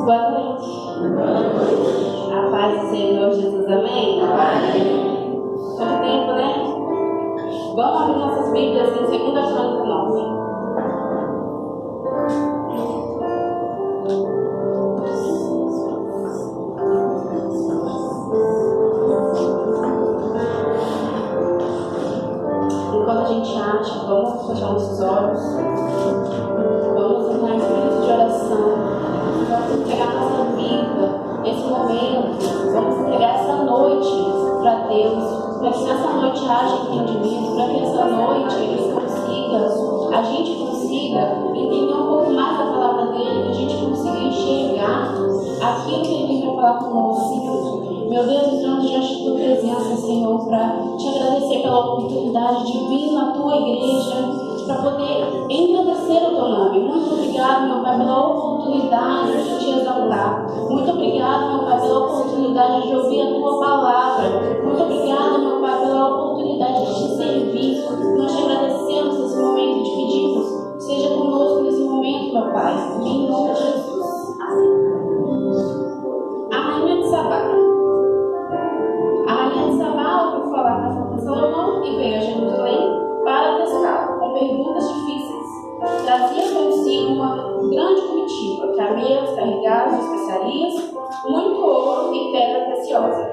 Boa noite. A paz do Senhor Jesus, amém? Todo tempo, né? Vamos abrir nossas Bíblias em 2 Crônicas 9. Enquanto a gente acha, vamos fechar nossos olhos. Vamos entrar em espírito de oração. Vamos entregar nossa vida nesse momento. Vamos entregar essa noite para Deus. Para que nessa noite haja entendimento. Para que essa noite a gente consiga entender um pouco mais da palavra dele. Que a gente consiga enxergar aquilo que ele vem para falar conosco. Meu Deus, entramos diante da tua presença, Senhor, para te agradecer pela oportunidade de vir na tua igreja, para poder engrandecer o teu nome. Muito obrigado, meu Pai, pela oportunidade de te exaltar. Muito obrigado, meu Pai, pela oportunidade de ouvir a tua palavra. Muito obrigado, meu Pai, pela oportunidade de te servir. Nós te agradecemos nesse momento e te pedimos, seja conosco nesse momento, meu Pai, em nome de Jesus. Amém. A rainha de Sabá. A rainha de Sabá ouviu falar na filha de Salomão e veio a Jerusalém para testá-lo com perguntas difíceis. Trazia consigo uma grande comitiva, camelos carregados de especiarias, muito ouro e pedra preciosa.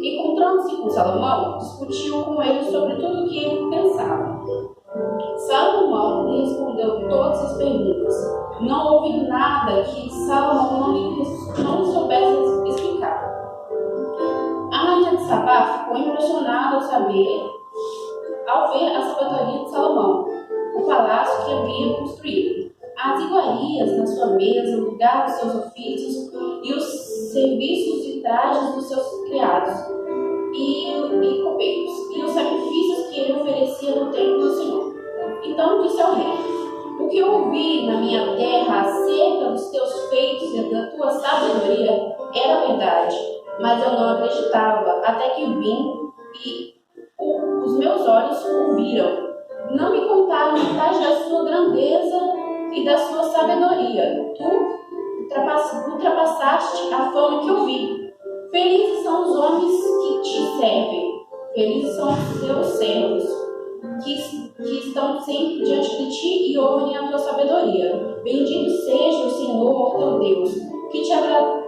Encontrando-se com Salomão, discutiu com ele sobre tudo o que ele pensava. Salomão lhe respondeu todas as perguntas. Não houve nada que Salomão não soubesse explicar. A rainha de Sabá ficou impressionada ao ver a sabedoria de Salomão, o palácio que havia construído, as iguarias na sua mesa, o lugar dos seus ofícios e os serviços e trajes dos seus criados e copeiros, e os sacrifícios que ele oferecia no templo do Senhor. Então disse ao rei: o que eu ouvi na minha terra acerca dos teus feitos e da tua sabedoria era verdade, mas eu não acreditava, até que vim e os meus olhos o viram. Não me contaram metade da sua grandeza e da sua sabedoria. Tu ultrapassaste a fama que eu vi. Felizes são os homens que te servem. Felizes são os teus servos, que estão sempre diante de ti e ouvem a tua sabedoria. Bendito seja o Senhor teu Deus, que se agradou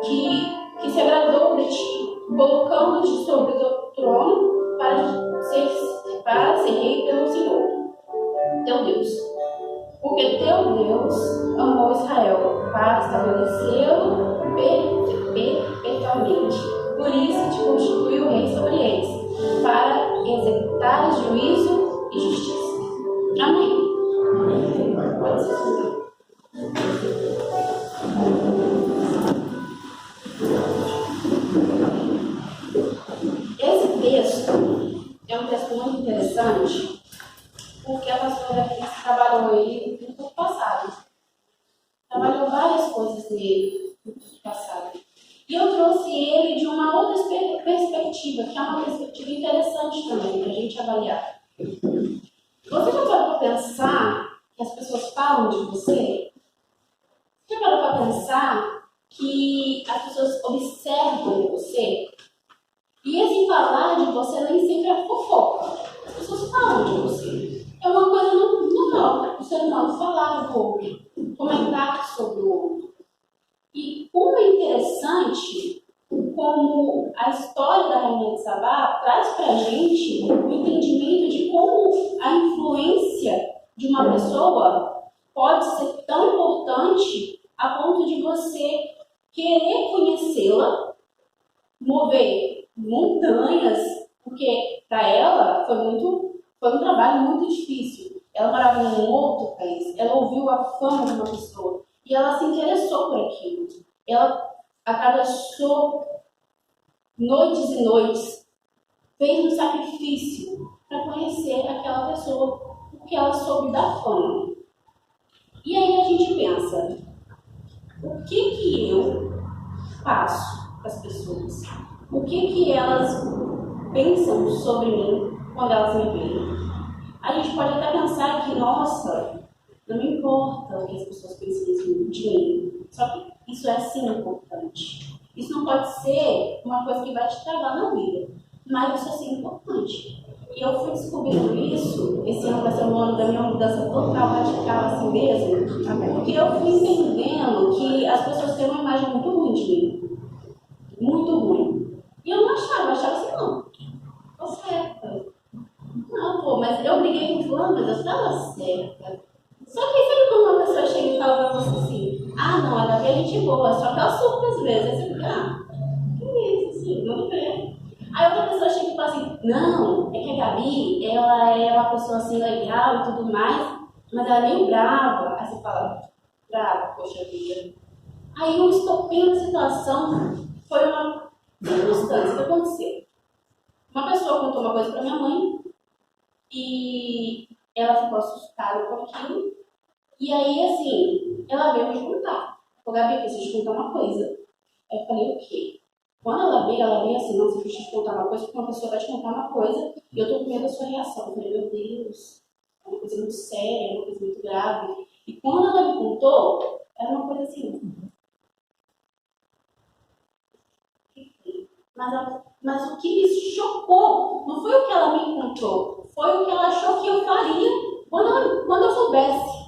de ti, colocando-te sobre o teu trono para ser rei pelo Senhor, teu Deus. Porque teu Deus amou Israel para estabelecê-lo perpetuamente. Por isso te constituiu rei sobre eles, para executar juízo e justiça. Amém. Pode ser. Esse texto é um texto muito interessante, porque a pastora Cris trabalhou ele no ano passado. Trabalhou várias coisas nele no ano passado. E eu trouxe ele de uma outra perspectiva, que é uma perspectiva interessante também para a gente avaliar. Você já parou para pensar que as pessoas falam de você? Você já parou para pensar que as pessoas observam você? E esse falar de você nem sempre é fofoca. As pessoas falam de você. É uma coisa normal. O ser humano falar do outro, comentar sobre o outro. E como é interessante como a história da Rainha de Sabá traz para a gente o entendimento de como a influência de uma pessoa pode ser tão importante a ponto de você querer conhecê-la, mover montanhas, porque para ela foi um trabalho muito difícil. Ela morava em um outro país, ela ouviu a fama de uma pessoa e ela se interessou por aquilo. Ela atravessou noites e noites, fez um sacrifício para conhecer aquela pessoa, porque ela soube da fama. E aí a gente pensa, o que eu faço para as pessoas? O que elas pensam sobre mim quando elas me veem? A gente pode até pensar que, nossa, não me importa o que as pessoas pensam de mim. Só que Isso é sim importante. Isso não pode ser uma coisa que vai te travar na vida, mas isso é sim importante. E eu fui descobrindo isso, esse ano vai ser um ano da minha mudança total, radical, assim mesmo. Amém. Porque eu fui entendendo que as pessoas têm uma imagem muito ruim de mim. Muito ruim. E eu não achava assim, não. Tô certa. Não, pô, mas eu briguei com fulano, mas eu estava certa. Só que sempre quando uma pessoa chega e fala pra você assim, ah não, a Gabi é gente boa, só que ela surta às vezes. Aí você fica, que isso, assim, vamos ver. Aí outra pessoa chega e fala assim, não, é que a Gabi, ela é uma pessoa assim legal e tudo mais, mas ela é meio brava. Aí você fala, brava, poxa vida. Aí o estopim da situação foi uma circunstância que aconteceu. Uma pessoa contou uma coisa pra minha mãe e ela ficou assustada com aquilo. E aí, assim, ela veio me contar. Ô, Gabi, eu preciso te contar uma coisa. Aí eu falei, o quê? Quando ela veio assim, não, você precisa te contar uma coisa, porque uma pessoa vai te contar uma coisa e eu tô com medo da sua reação. Eu falei, meu Deus, é uma coisa muito séria, é uma coisa muito grave. E quando ela me contou, era uma coisa assim. Mas o que me chocou não foi o que ela me contou, foi o que ela achou que eu faria quando eu soubesse.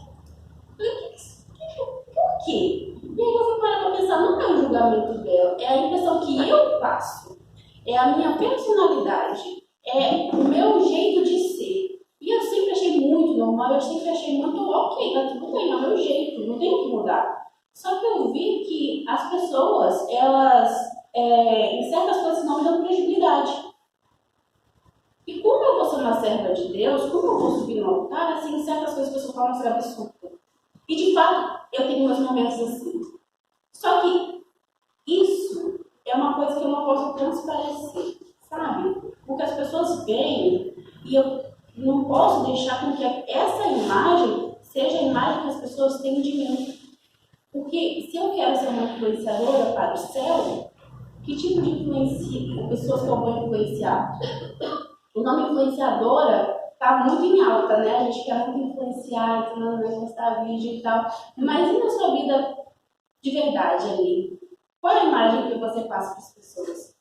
Por quê? E aí eu fui parar para pensar, não é um julgamento dela, é a impressão que eu passo, é a minha personalidade, é o meu jeito de ser. E eu sempre achei muito normal, eu sempre achei muito ok, tá tudo bem, é o meu jeito, não tem o que mudar. Só que eu vi que as pessoas, elas, em certas coisas, não me dão credibilidade. E como eu vou ser uma serva de Deus, como eu vou subir no altar, assim, em certas coisas as pessoas falam ser absurdo. E de fato, eu tenho meus momentos assim. Só que isso é uma coisa que eu não posso transparecer, sabe? Porque as pessoas veem e eu não posso deixar com que essa imagem seja a imagem que as pessoas têm de mim. Porque se eu quero ser uma influenciadora para o céu, que tipo de pessoas que eu vou influenciar? O nome influenciadora está muito em alta, né? A gente quer muito influenciar, postar vídeo e tal. Mas e na sua vida de verdade ali? Qual é a imagem que você passa para as pessoas?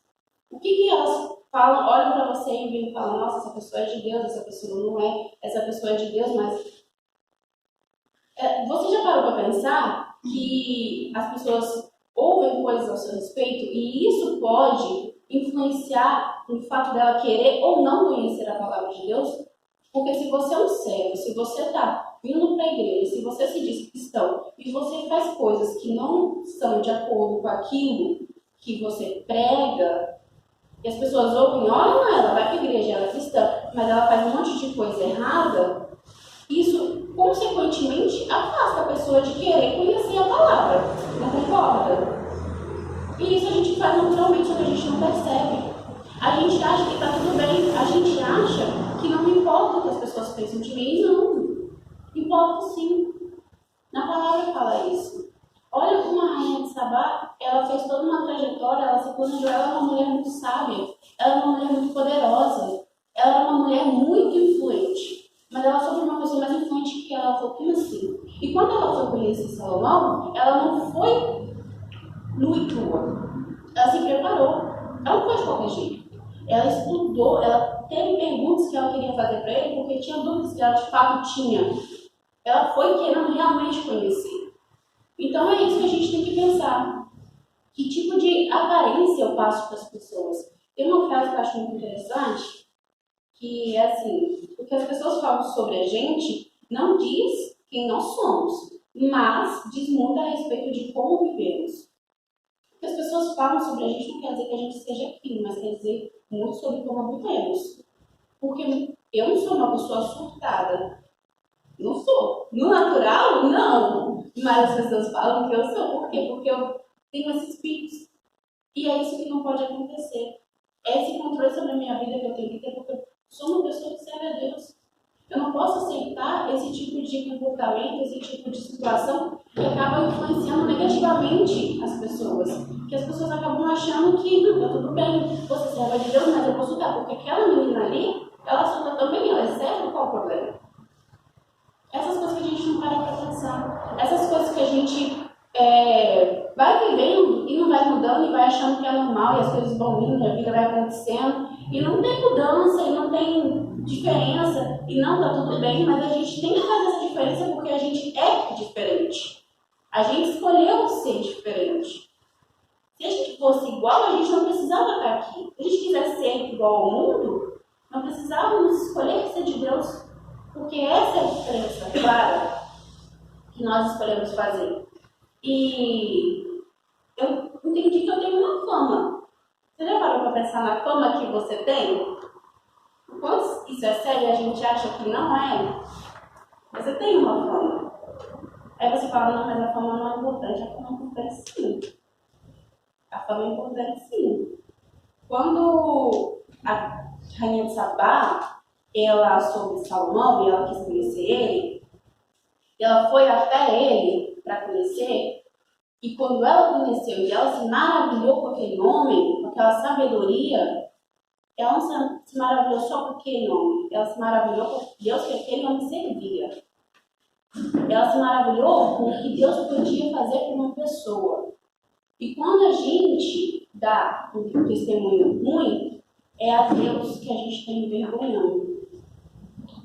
O que elas falam, olham para você e falam, nossa, essa pessoa é de Deus, essa pessoa não é, essa pessoa é de Deus, mas... você já parou para pensar que as pessoas ouvem coisas ao seu respeito e isso pode influenciar no fato dela querer ou não conhecer a palavra de Deus? Porque se você é um servo, se você está vindo para a igreja, se você se diz cristão e você faz coisas que não são de acordo com aquilo que você prega, e as pessoas ouvem, olha, ela vai para a igreja, ela é cristã, mas ela faz um monte de coisa errada, isso consequentemente afasta a pessoa de querer conhecer a palavra. Não concorda? E isso a gente faz naturalmente, só que a gente não percebe. A gente acha que está tudo bem, a gente acha que não importa o que as pessoas pensam de mim, não. Importa sim. Na palavra fala isso. Olha como a rainha de Sabá, ela fez toda uma trajetória, ela se planejou, ela é uma mulher muito sábia, ela é uma mulher muito poderosa, ela é uma mulher muito influente. Mas ela foi uma pessoa mais influente que ela, foi como assim? E quando ela foi conhecer Salomão, ela não foi no e crua. Ela se preparou. Ela não foi de qualquer jeito. Ela estudou, ela teve perguntas que ela queria fazer para ele, porque tinha dúvidas que ela de fato tinha. Ela foi querendo realmente conhecer. Então é isso que a gente tem que pensar. Que tipo de aparência eu passo para as pessoas? Tem uma frase que eu acho muito interessante, que é assim, o que as pessoas falam sobre a gente não diz quem nós somos, mas diz muito a respeito de como vivemos. O que as pessoas falam sobre a gente não quer dizer que a gente seja aquilo, mas quer dizer muito sobre como vivemos. Porque eu não sou uma pessoa surtada. Não sou. No natural, não. Mas as pessoas falam que eu sou. Por quê? Porque eu tenho esses espíritos. E é isso que não pode acontecer. É esse controle sobre a minha vida que eu tenho que ter, porque eu sou uma pessoa que serve a Deus. Eu não posso aceitar esse tipo de comportamento, esse tipo de situação que acaba influenciando negativamente as pessoas. Que as pessoas acabam achando que, não, tá tudo bem, você serve de Deus, mas eu vou surtar, porque aquela menina ali, ela surta também, ela é serva, qual o problema? Essas coisas que a gente não para pra pensar, essas coisas que a gente vai vivendo e não vai mudando e vai achando que é normal e as coisas vão indo, a vida vai acontecendo e não tem mudança e não tem diferença e não tá tudo bem, mas a gente tem que fazer essa diferença porque a gente é diferente. A gente escolheu ser diferente. Se a gente fosse igual, a gente não precisava estar aqui. Se a gente quisesse ser igual ao mundo, não precisávamos escolher ser de Deus, porque essa é a diferença clara que nós escolhemos fazer. E eu entendi que eu tenho uma fama. Você já parou para pensar na fama que você tem? Quando isso é sério e a gente acha que não é, você tem uma fama. Aí você fala, não, mas a fama não é importante. A fama é importante sim. A fama é importante sim. Quando a rainha de Sabá, ela soube Salomão e ela quis conhecer ele, ela foi até ele para conhecer, e quando ela conheceu e ela se maravilhou com aquele homem, com aquela sabedoria, ela não se maravilhou só com aquele homem, ela se maravilhou com Deus que aquele homem servia. Ela se maravilhou com o que Deus podia fazer por uma pessoa. E quando a gente dá um testemunho ruim, é a Deus que a gente está envergonhando.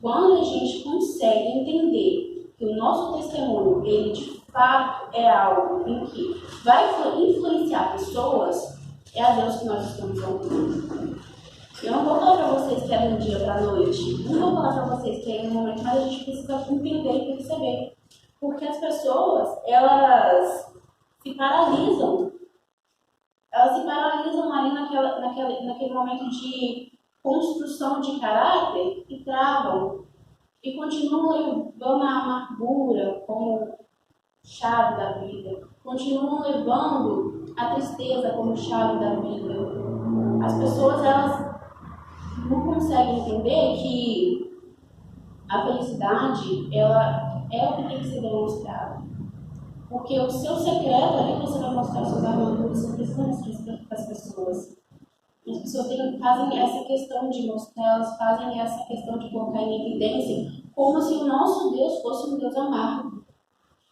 Quando a gente consegue entender que o nosso testemunho, ele de fato é algo em que vai influenciar pessoas, é a Deus que nós estamos honrando. Eu não vou falar para vocês que é do dia para a noite, não vou falar para vocês que é no momento, mas a gente precisa entender e perceber. Porque as pessoas, elas se paralisam. Elas se paralisam ali naquele momento de construção de caráter e travam. E continuam levando a amargura como chave da vida. Continuam levando a tristeza como chave da vida. As pessoas, elas não conseguem entender que a felicidade, ela é o que tem que ser demonstrado. Porque o seu secreto ali você vai mostrar os seus armaduras, você precisa mostrar para as pessoas. As pessoas fazem essa questão de mostrar, elas fazem essa questão de colocar em evidência, como se o nosso Deus fosse um Deus amargo.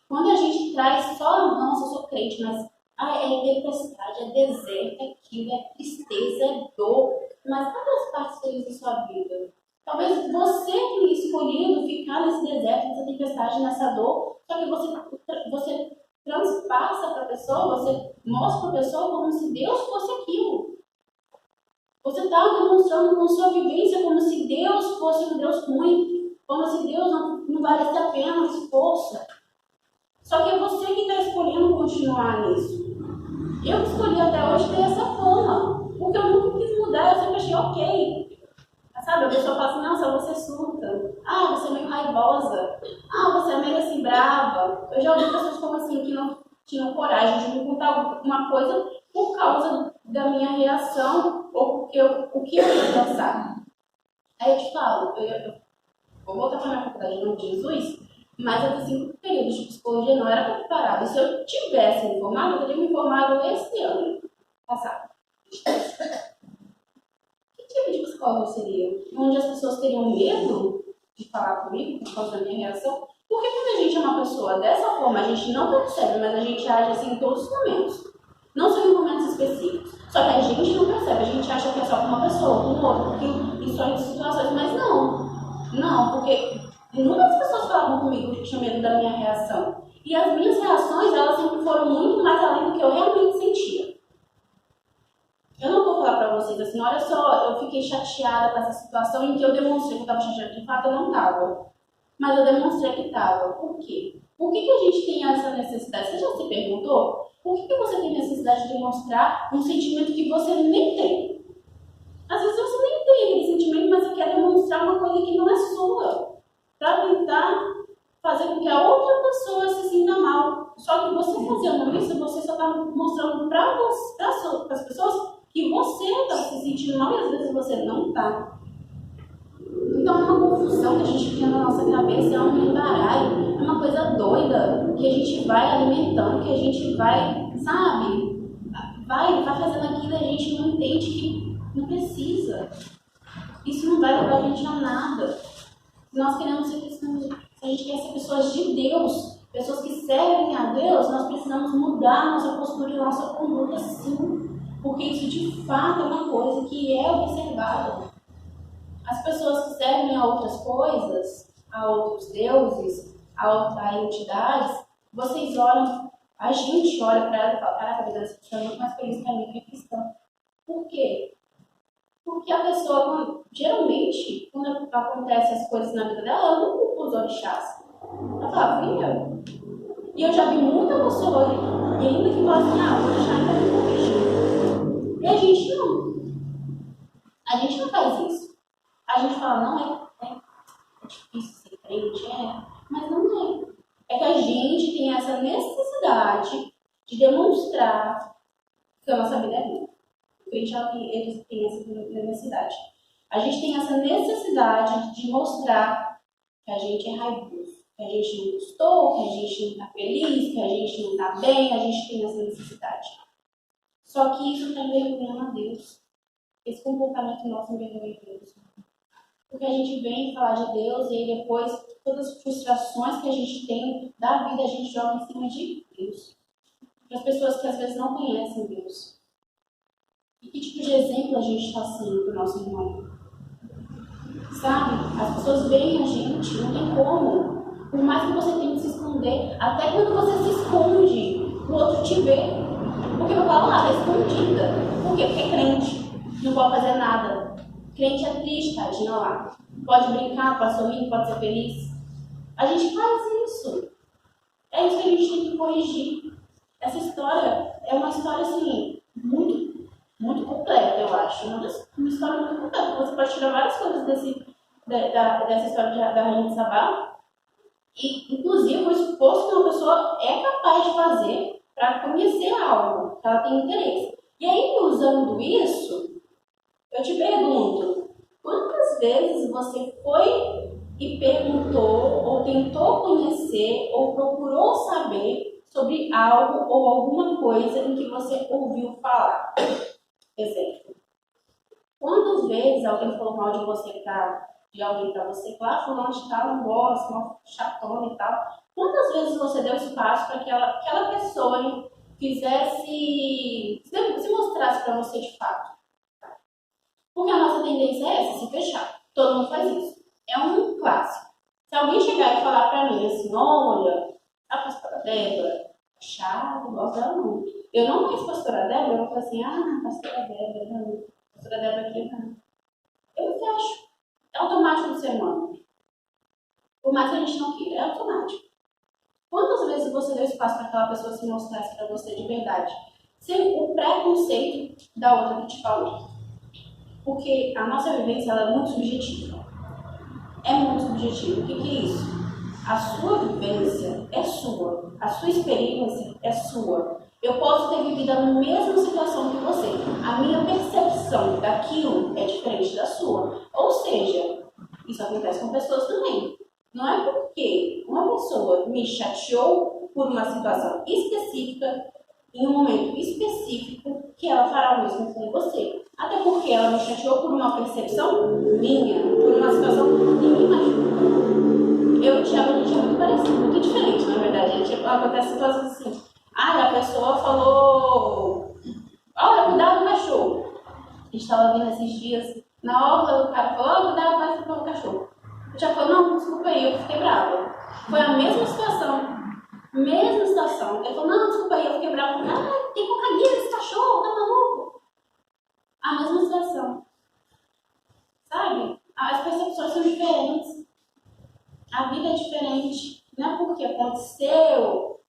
Quando a gente traz só, nossa, eu sou crente, mas é tempestade, é deserto, é aquilo, é tristeza, é dor. Mas cadê as partes felizes da sua vida? Talvez você tenha escolhido ficar nesse deserto, nessa tempestade, nessa dor, só que você transpassa para a pessoa, você mostra para a pessoa como se Deus fosse aquilo. Você está demonstrando com sua vivência como se Deus fosse um Deus ruim, como se Deus não valesse a pena o esforço. Só que é você que está escolhendo continuar nisso. Eu escolhi até hoje ter essa fama, porque eu nunca quis mudar, eu sempre achei ok. Sabe, a pessoa fala assim, nossa, você surta. Ah, você é meio raivosa. Ah, você é meio assim brava. Eu já ouvi pessoas como assim, que não tinham coragem de me contar alguma coisa por causa da minha reação ou porque o que eu ia pensar. Aí eu te falo, eu vou voltar para a minha faculdade em nome de Jesus, mas eu fiz 5 períodos de psicologia, não era preparada. Se eu tivesse me informado, eu teria me informado esse ano passado. Que tipo de psicólogo seria? Onde as pessoas teriam medo de falar comigo por causa da minha reação? Porque quando a gente é uma pessoa dessa forma, a gente não percebe, mas a gente age assim em todos os momentos. Não só em momentos específicos. Só que a gente não percebe, a gente acha que é só com uma pessoa, com o outro, em só em situações, mas não. Não, porque muitas pessoas falavam comigo que tinham medo da minha reação. E as minhas reações, elas sempre foram muito mais além do que eu realmente sentia. Eu não vou falar pra vocês assim, olha só, eu fiquei chateada com essa situação em que eu demonstrei que eu estava chateada. De fato, eu não estava. Mas eu demonstrei que estava. Por quê? Por que a gente tem essa necessidade? Você já se perguntou? Por que você tem necessidade de demonstrar um sentimento que você nem tem? Às vezes você nem tem aquele sentimento, mas você quer demonstrar uma coisa que não é sua. Para tentar fazer com que a outra pessoa se sinta mal. Só que você fazendo isso, você só está mostrando para as pessoas que você está se sentindo mal e às vezes você não está. Então é uma confusão que a gente cria na nossa cabeça, é um embaralho, é uma coisa doida que a gente vai alimentando, que a gente vai, sabe, vai fazendo aquilo e a gente não entende que não precisa. Isso não vai levar a gente a nada. Nós queremos ser cristãos, a gente quer ser pessoas de Deus, pessoas que servem a Deus, nós precisamos mudar nossa postura e nossa conduta, sim. Porque isso de fato é uma coisa que é observada. As pessoas que servem a outras coisas, a outros deuses, a entidades, vocês olham, a gente olha para ela e fala, caraca, a vida dessa pessoa é muito mais feliz que a minha, que é cristã. Por quê? Porque a pessoa, geralmente, quando acontecem as coisas na vida dela, ela não culpa os orixás. Ela fala, filha. E eu já vi muita pessoa ainda que fala assim, o orixá ainda me corrigiu. E a gente não. A gente não faz isso. A gente fala, não, é difícil ser crente, mas não é. É que a gente tem essa necessidade de demonstrar que a nossa vida é boa. O crente, eles têm essa necessidade. A gente tem essa necessidade de mostrar que a gente é raivoso, que a gente não gostou, que a gente não está feliz, que a gente não está bem, a gente tem essa necessidade. Só que isso está envergonhando a Deus. Esse comportamento nosso envergonha a Deus. Porque a gente vem falar de Deus e aí depois todas as frustrações que a gente tem da vida a gente joga em cima de Deus. Para as pessoas que às vezes não conhecem Deus. E que tipo de exemplo a gente está sendo para o nosso irmão? Sabe? As pessoas veem a gente, não tem como. Por mais que você tente se esconder, até quando você se esconde, o outro te vê. Porque vai falar, está escondida. Por quê? Porque é crente, não pode fazer nada. Crente é triste, tadinha lá. Pode brincar, pode sorrir, pode ser feliz. A gente faz isso. É isso que a gente tem que corrigir. Essa história é uma história, assim, muito completa, eu acho. Uma história muito completa. Você pode tirar várias coisas dessa história da Rainha de Sabá. E, inclusive, o esforço que uma pessoa é capaz de fazer para conhecer algo que ela tem interesse. E aí, usando isso, eu te pergunto, quantas vezes você foi e perguntou, ou tentou conhecer, ou procurou saber sobre algo ou alguma coisa em que você ouviu falar? Exemplo. Quantas vezes alguém falou mal de você de alguém para você, claro, fulano de tal, não gosta, uma chatona e tal. Quantas vezes você deu espaço para que aquela pessoa se mostrasse para você de fato? Porque a nossa tendência é essa, se fechar. Todo mundo faz isso. É um clássico. Se alguém chegar e falar pra mim assim, olha, a pastora Débora, chata, não gosto dela não. Eu não conheço a pastora Débora, eu vou falar assim, pastora Débora, não. Pastora Débora aqui, não. Eu me fecho. É automático do ser humano. Por mais que a gente não queira, é automático. Quantas vezes você deu espaço para aquela pessoa se mostrasse para você de verdade? Sem o preconceito da outra que te falou. Porque a nossa vivência ela é muito subjetiva. É muito subjetiva. O que é isso? A sua vivência é sua. A sua experiência é sua. Eu posso ter vivido a mesma situação que você. A minha percepção daquilo é diferente da sua. Ou seja, isso acontece com pessoas também. Não é porque uma pessoa me chateou por uma situação específica, em um momento específico, que ela fará o mesmo com você. Até porque ela me chateou por uma percepção minha, por uma situação minha. Eu e o Thiago, a gente é muito parecido, muito diferente, na verdade. Acontece situações assim. A pessoa falou, olha, cuidado com o cachorro. A gente estava vendo esses dias, na orla, o cara falou, cuidado mais com o cachorro. O Thiago falou, não, desculpa aí, eu fiquei brava. Foi a mesma situação. Mesma situação. Ele falou, não, desculpa aí, eu fiquei brava. Tem cocagueira esse cachorro, tá maluco? A mesma situação. Sabe? As percepções são diferentes. A vida é diferente. Não é porque aconteceu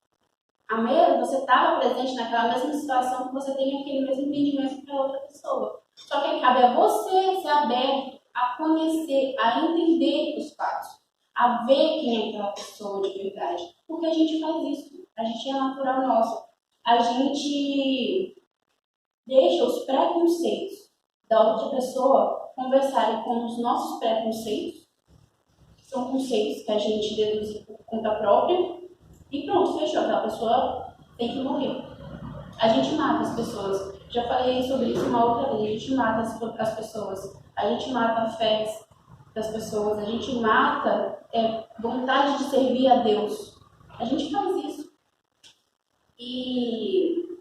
a mesma, você estava presente naquela mesma situação que você tem aquele mesmo entendimento para outra pessoa. Só que cabe a você ser aberto a conhecer, a entender os fatos, a ver quem é aquela pessoa de verdade. Porque a gente faz isso. A gente é natural nosso. A gente deixa os preconceitos da outra pessoa conversarem com os nossos preconceitos. São conceitos que a gente deduz por conta própria. E pronto, fechou. Aquela pessoa tem que morrer. A gente mata as pessoas. Já falei sobre isso uma outra vez. A gente mata as pessoas. A gente mata a fé das pessoas. A gente mata vontade de servir a Deus. A gente faz isso. E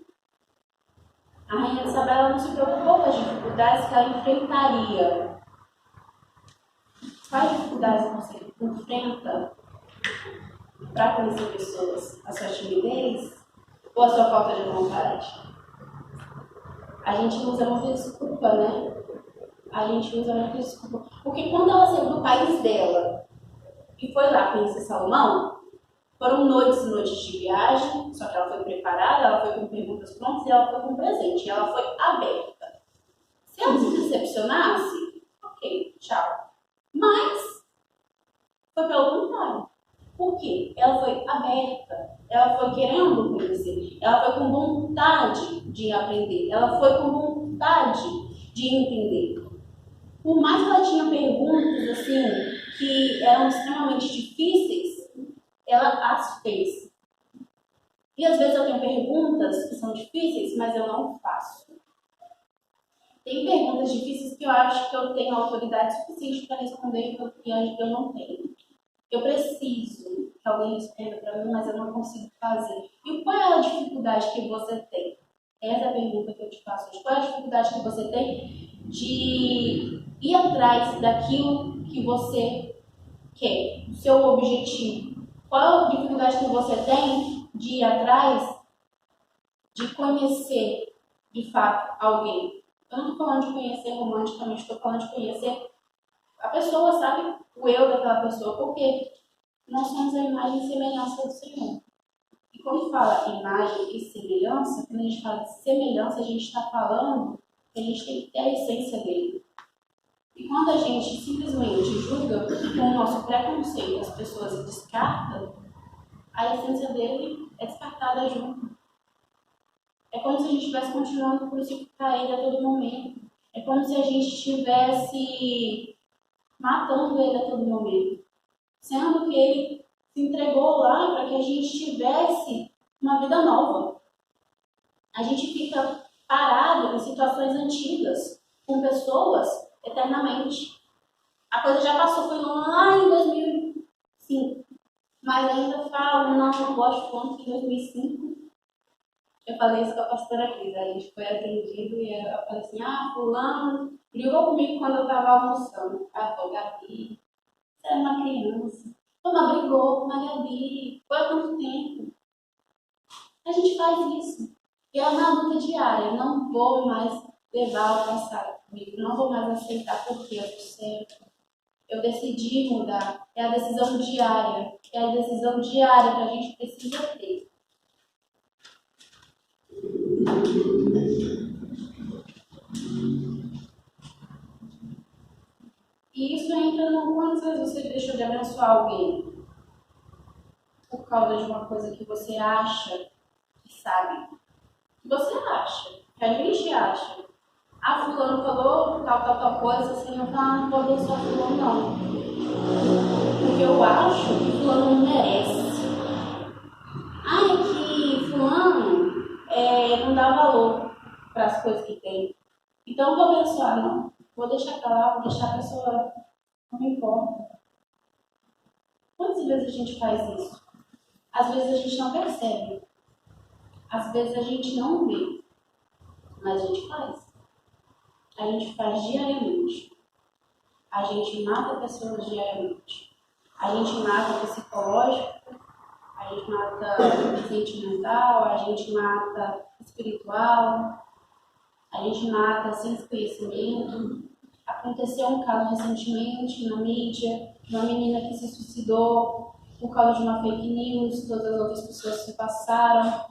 a Rainha Isabel não se preocupou com as dificuldades que ela enfrentaria. Quais dificuldades você enfrenta para conhecer pessoas? A sua timidez ou a sua falta de vontade? A gente usa muita desculpa, né? A gente usa muita desculpa. Porque quando ela saiu do país dela e foi lá conhecer Salomão, foram noites e noites de viagem, só que ela foi preparada, ela foi com perguntas prontas e ela foi com presente. Ela foi aberta. Se ela se decepcionasse, ok, tchau. Mas foi pelo contrário. Por quê? Ela foi aberta, ela foi querendo conhecer, ela foi com vontade de aprender, ela foi com vontade de entender. Por mais que ela tinha perguntas assim, que eram extremamente difíceis, ela as fez. E às vezes eu tenho perguntas que são difíceis, mas eu não faço. Tem perguntas difíceis que eu acho que eu tenho autoridade suficiente para responder e eu não tenho. Eu preciso que alguém responda para mim, mas eu não consigo fazer. E qual é a dificuldade que você tem? Essa é a pergunta que eu te faço hoje. Qual é a dificuldade que você tem de ir atrás daquilo que você quer, do seu objetivo? Qual é a dificuldade que você tem de ir atrás de conhecer, de fato, alguém? Eu não estou falando de conhecer romanticamente, estou falando de conhecer a pessoa, sabe? O eu daquela pessoa, porque nós somos a imagem e semelhança do Senhor. E quando fala imagem e semelhança, quando a gente fala de semelhança, a gente está falando que a gente tem que ter a essência dele. E quando a gente simplesmente julga com o nosso preconceito as pessoas e descarta, a essência dele é descartada junto. É como se a gente estivesse continuando a crucificar ele a todo momento. É como se a gente estivesse matando ele a todo momento. Sendo que ele se entregou lá para que a gente tivesse uma vida nova. A gente fica parado em situações antigas, com pessoas eternamente. A coisa já passou, foi lá em 2005. Mas ainda falo, não gosto tanto que em 2005. Eu falei isso com a pastora Cris, a gente foi atendido e eu falei assim, fulano brigou comigo quando eu estava almoçando. Ela falou, Gabi, você era uma criança. Mas brigou, mas Gabi, foi há quanto tempo? A gente faz isso. E é uma luta diária, eu não vou mais levar o passado comigo, não vou mais aceitar porque eu sei. Eu decidi mudar, é a decisão diária, que a gente precisa ter. E isso entra no quantas vezes você deixou de abençoar alguém por causa de uma coisa que você acha que sabe. Que você acha, que a gente acha. Fulano falou tal coisa, assim, eu não vou abençoar fulano não. Porque eu acho que fulano não merece. É que fulano não dá valor para as coisas que tem. Então eu vou abençoar, não. Vou deixar pra lá, vou deixar a pessoa, não me importa. Quantas vezes a gente faz isso? Às vezes a gente não percebe. Às vezes a gente não vê. Mas a gente faz. A gente faz diariamente. A gente mata pessoas diariamente. A gente mata psicológico, a gente mata sentimental, a gente mata espiritual, a gente mata sem conhecimento. Aconteceu um caso recentemente na mídia, de uma menina que se suicidou por causa de uma fake news, todas as outras pessoas se passaram.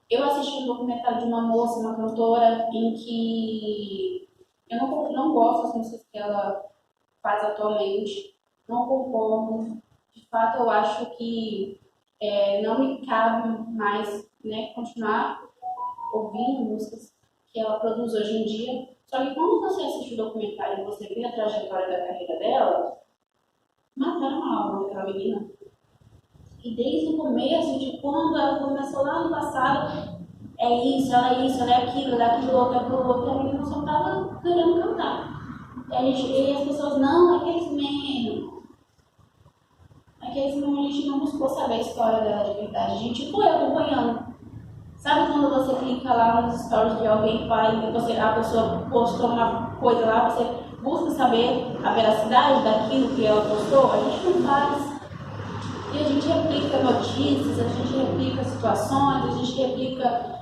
Eu assisti um documentário de uma moça, uma cantora, em que eu não gosto das músicas que ela faz atualmente, não concordo. De fato, eu acho que não me cabe mais, né, continuar ouvindo músicas que ela produz hoje em dia. Só que quando você assiste o documentário e você vê a trajetória da carreira dela, mataram a alma daquela menina. E desde o começo, de quando ela começou lá no passado, ela é aquilo, ela é aquilo outro, a menina só estava querendo cantar. E as pessoas, não, é aqueles memes. Aqueles memes a gente não buscou saber a história dela de verdade. A gente foi acompanhando. Sabe quando você clica lá nos stories de alguém que vai, a pessoa postou uma coisa lá, você busca saber a veracidade daquilo que ela postou? A gente não faz. E a gente replica notícias, a gente replica situações, a gente replica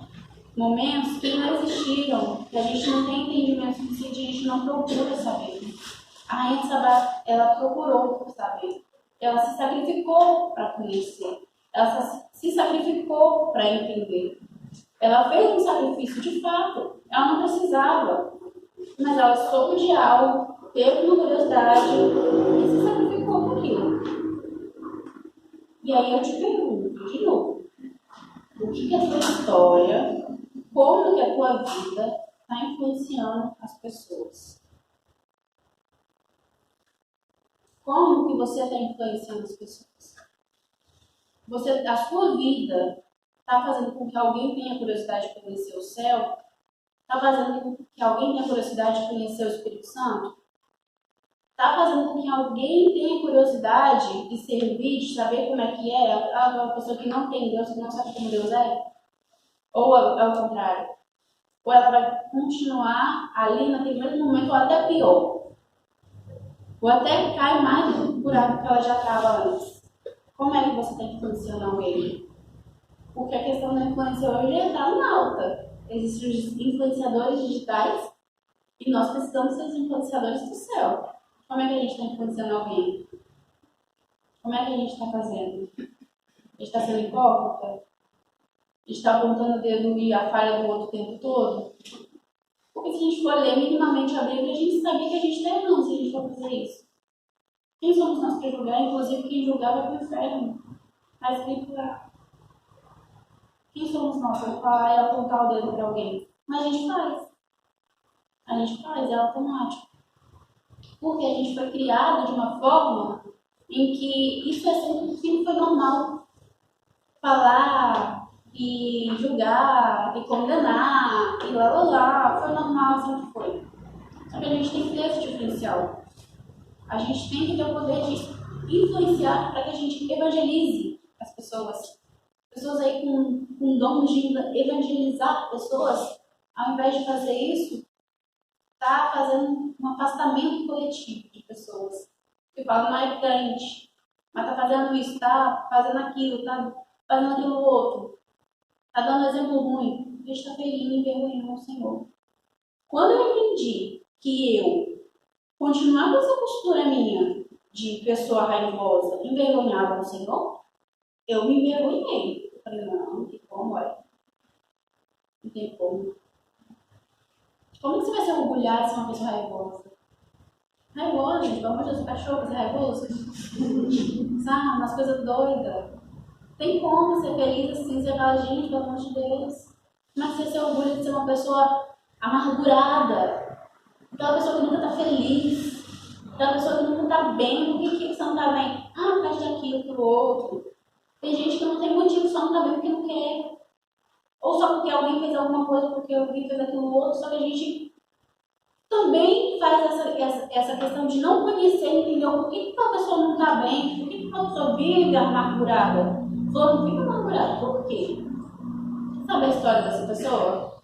momentos que não existiram, que a gente não tem entendimento suficiente, a gente não procura saber. A Rainha de Sabá, ela procurou saber. Ela se sacrificou para conhecer. Ela se sacrificou para entender. Ela fez um sacrifício de fato. Ela não precisava. Mas ela soube de algo, teve uma curiosidade e se sacrificou por aquilo. E aí eu te pergunto, de novo, o que a tua história, como que a tua vida está influenciando as pessoas? Como que você está influenciando as pessoas? A sua vida está fazendo com que alguém tenha curiosidade de conhecer o céu? Está fazendo com que alguém tenha curiosidade de conhecer o Espírito Santo? Está fazendo com que alguém tenha curiosidade de servir, de saber como é que é? A pessoa que não tem Deus, que não sabe como Deus é? Ou é o contrário? Ou ela vai continuar ali naquele mesmo momento, ou até pior? Ou até cai mais do buraco que ela já estava antes? Como é que você está influenciando alguém? Porque a questão da influência hoje está em alta. Existem os influenciadores digitais e nós precisamos ser os influenciadores do céu. Como é que a gente está influenciando alguém? Como é que a gente está fazendo? A gente está sendo hipócrita? A gente está apontando o dedo e a falha do outro o tempo todo? Porque se a gente for ler minimamente a Bíblia, a gente sabia que a gente está errando se a gente for fazer isso. Quem somos nós para julgar? Inclusive, quem julgar vai para o inferno. Está escrito lá. Quem somos nós para falar e apontar o dedo para alguém? Mas a gente faz. A gente faz, é automático. Porque a gente foi criado de uma forma em que isso sempre foi normal. Falar e julgar e condenar e lá, foi normal, sempre foi. Só que a gente tem que ter esse diferencial. A gente tem que ter o poder de influenciar para que a gente evangelize as pessoas. Pessoas aí com dom de evangelizar pessoas, ao invés de fazer isso, está fazendo um afastamento coletivo de pessoas. Que falam, não é crente, mas está fazendo isso, está fazendo aquilo, está fazendo aquilo outro. Está dando exemplo ruim. A gente está ferindo e envergonhando o Senhor. Quando eu entendi que eu continuar com essa postura minha de pessoa raivosa, envergonhava o Senhor, eu me envergonhei. Eu falei, não tem como, olha. Não tem como. Como você vai se orgulhar de ser uma pessoa raivosa? Raivosa, gente, pelo amor de Deus, o cachorro vai ser raivoso? Sabe, umas coisas doidas. Tem como ser feliz assim, ser gente, pelo amor de Deus. Mas você se orgulha de ser uma pessoa amargurada, aquela pessoa que nunca está feliz, aquela pessoa que nunca está bem. Por que você não está bem? Ah, por causa daquilo, pro outro. Tem gente que não tem motivo, só não está bem porque não quer. Ou só porque alguém fez alguma coisa, porque alguém fez aquilo outro. Só que a gente também faz essa questão de não conhecer e entender por que a pessoa não está bem, por que a pessoa vive amargurada. Não fica amargurada, por quê? Você sabe a história dessa pessoa?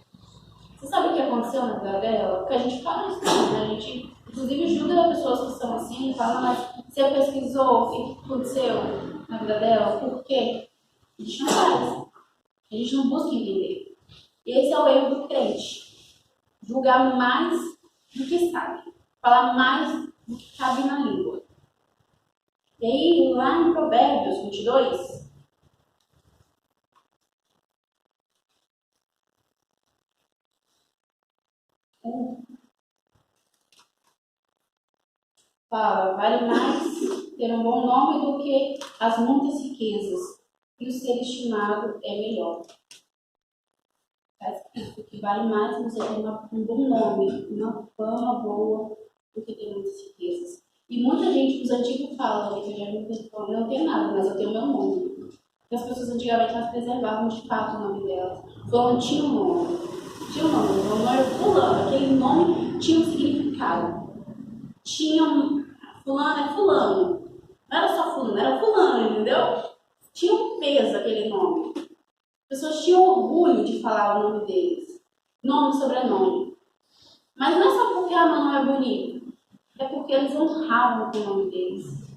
Você sabe o que aconteceu na vida dela? Porque a gente fala isso, né? A gente, inclusive, julga pessoas que são assim, fala, mas você pesquisou o que aconteceu na vida dela? Por quê? A gente não faz. A gente não busca entender. E esse é o erro do crente. Julgar mais do que sabe. Falar mais do que cabe na língua. E aí, lá em Provérbios 22, fala, vale mais ter um bom nome do que as muitas riquezas, e o ser estimado é melhor. Está escrito que vale mais você ter um bom nome, uma fama boa, do que ter muitas riquezas. E muita gente, os antigos falam, que eu não tenho nada, mas eu tenho meu nome. Porque as pessoas antigamente elas preservavam de fato o nome delas. Fulano tinha um nome. Tinha um nome, o nome era fulano, aquele nome tinha um significado. Tinha fulano é fulano. Não era só fulano, era fulano, entendeu? Tinha um peso aquele nome. pessoas tinham orgulho de falar o nome deles, nome e sobrenome. Mas não é só porque a Manu é bonito, é porque eles honravam o nome deles.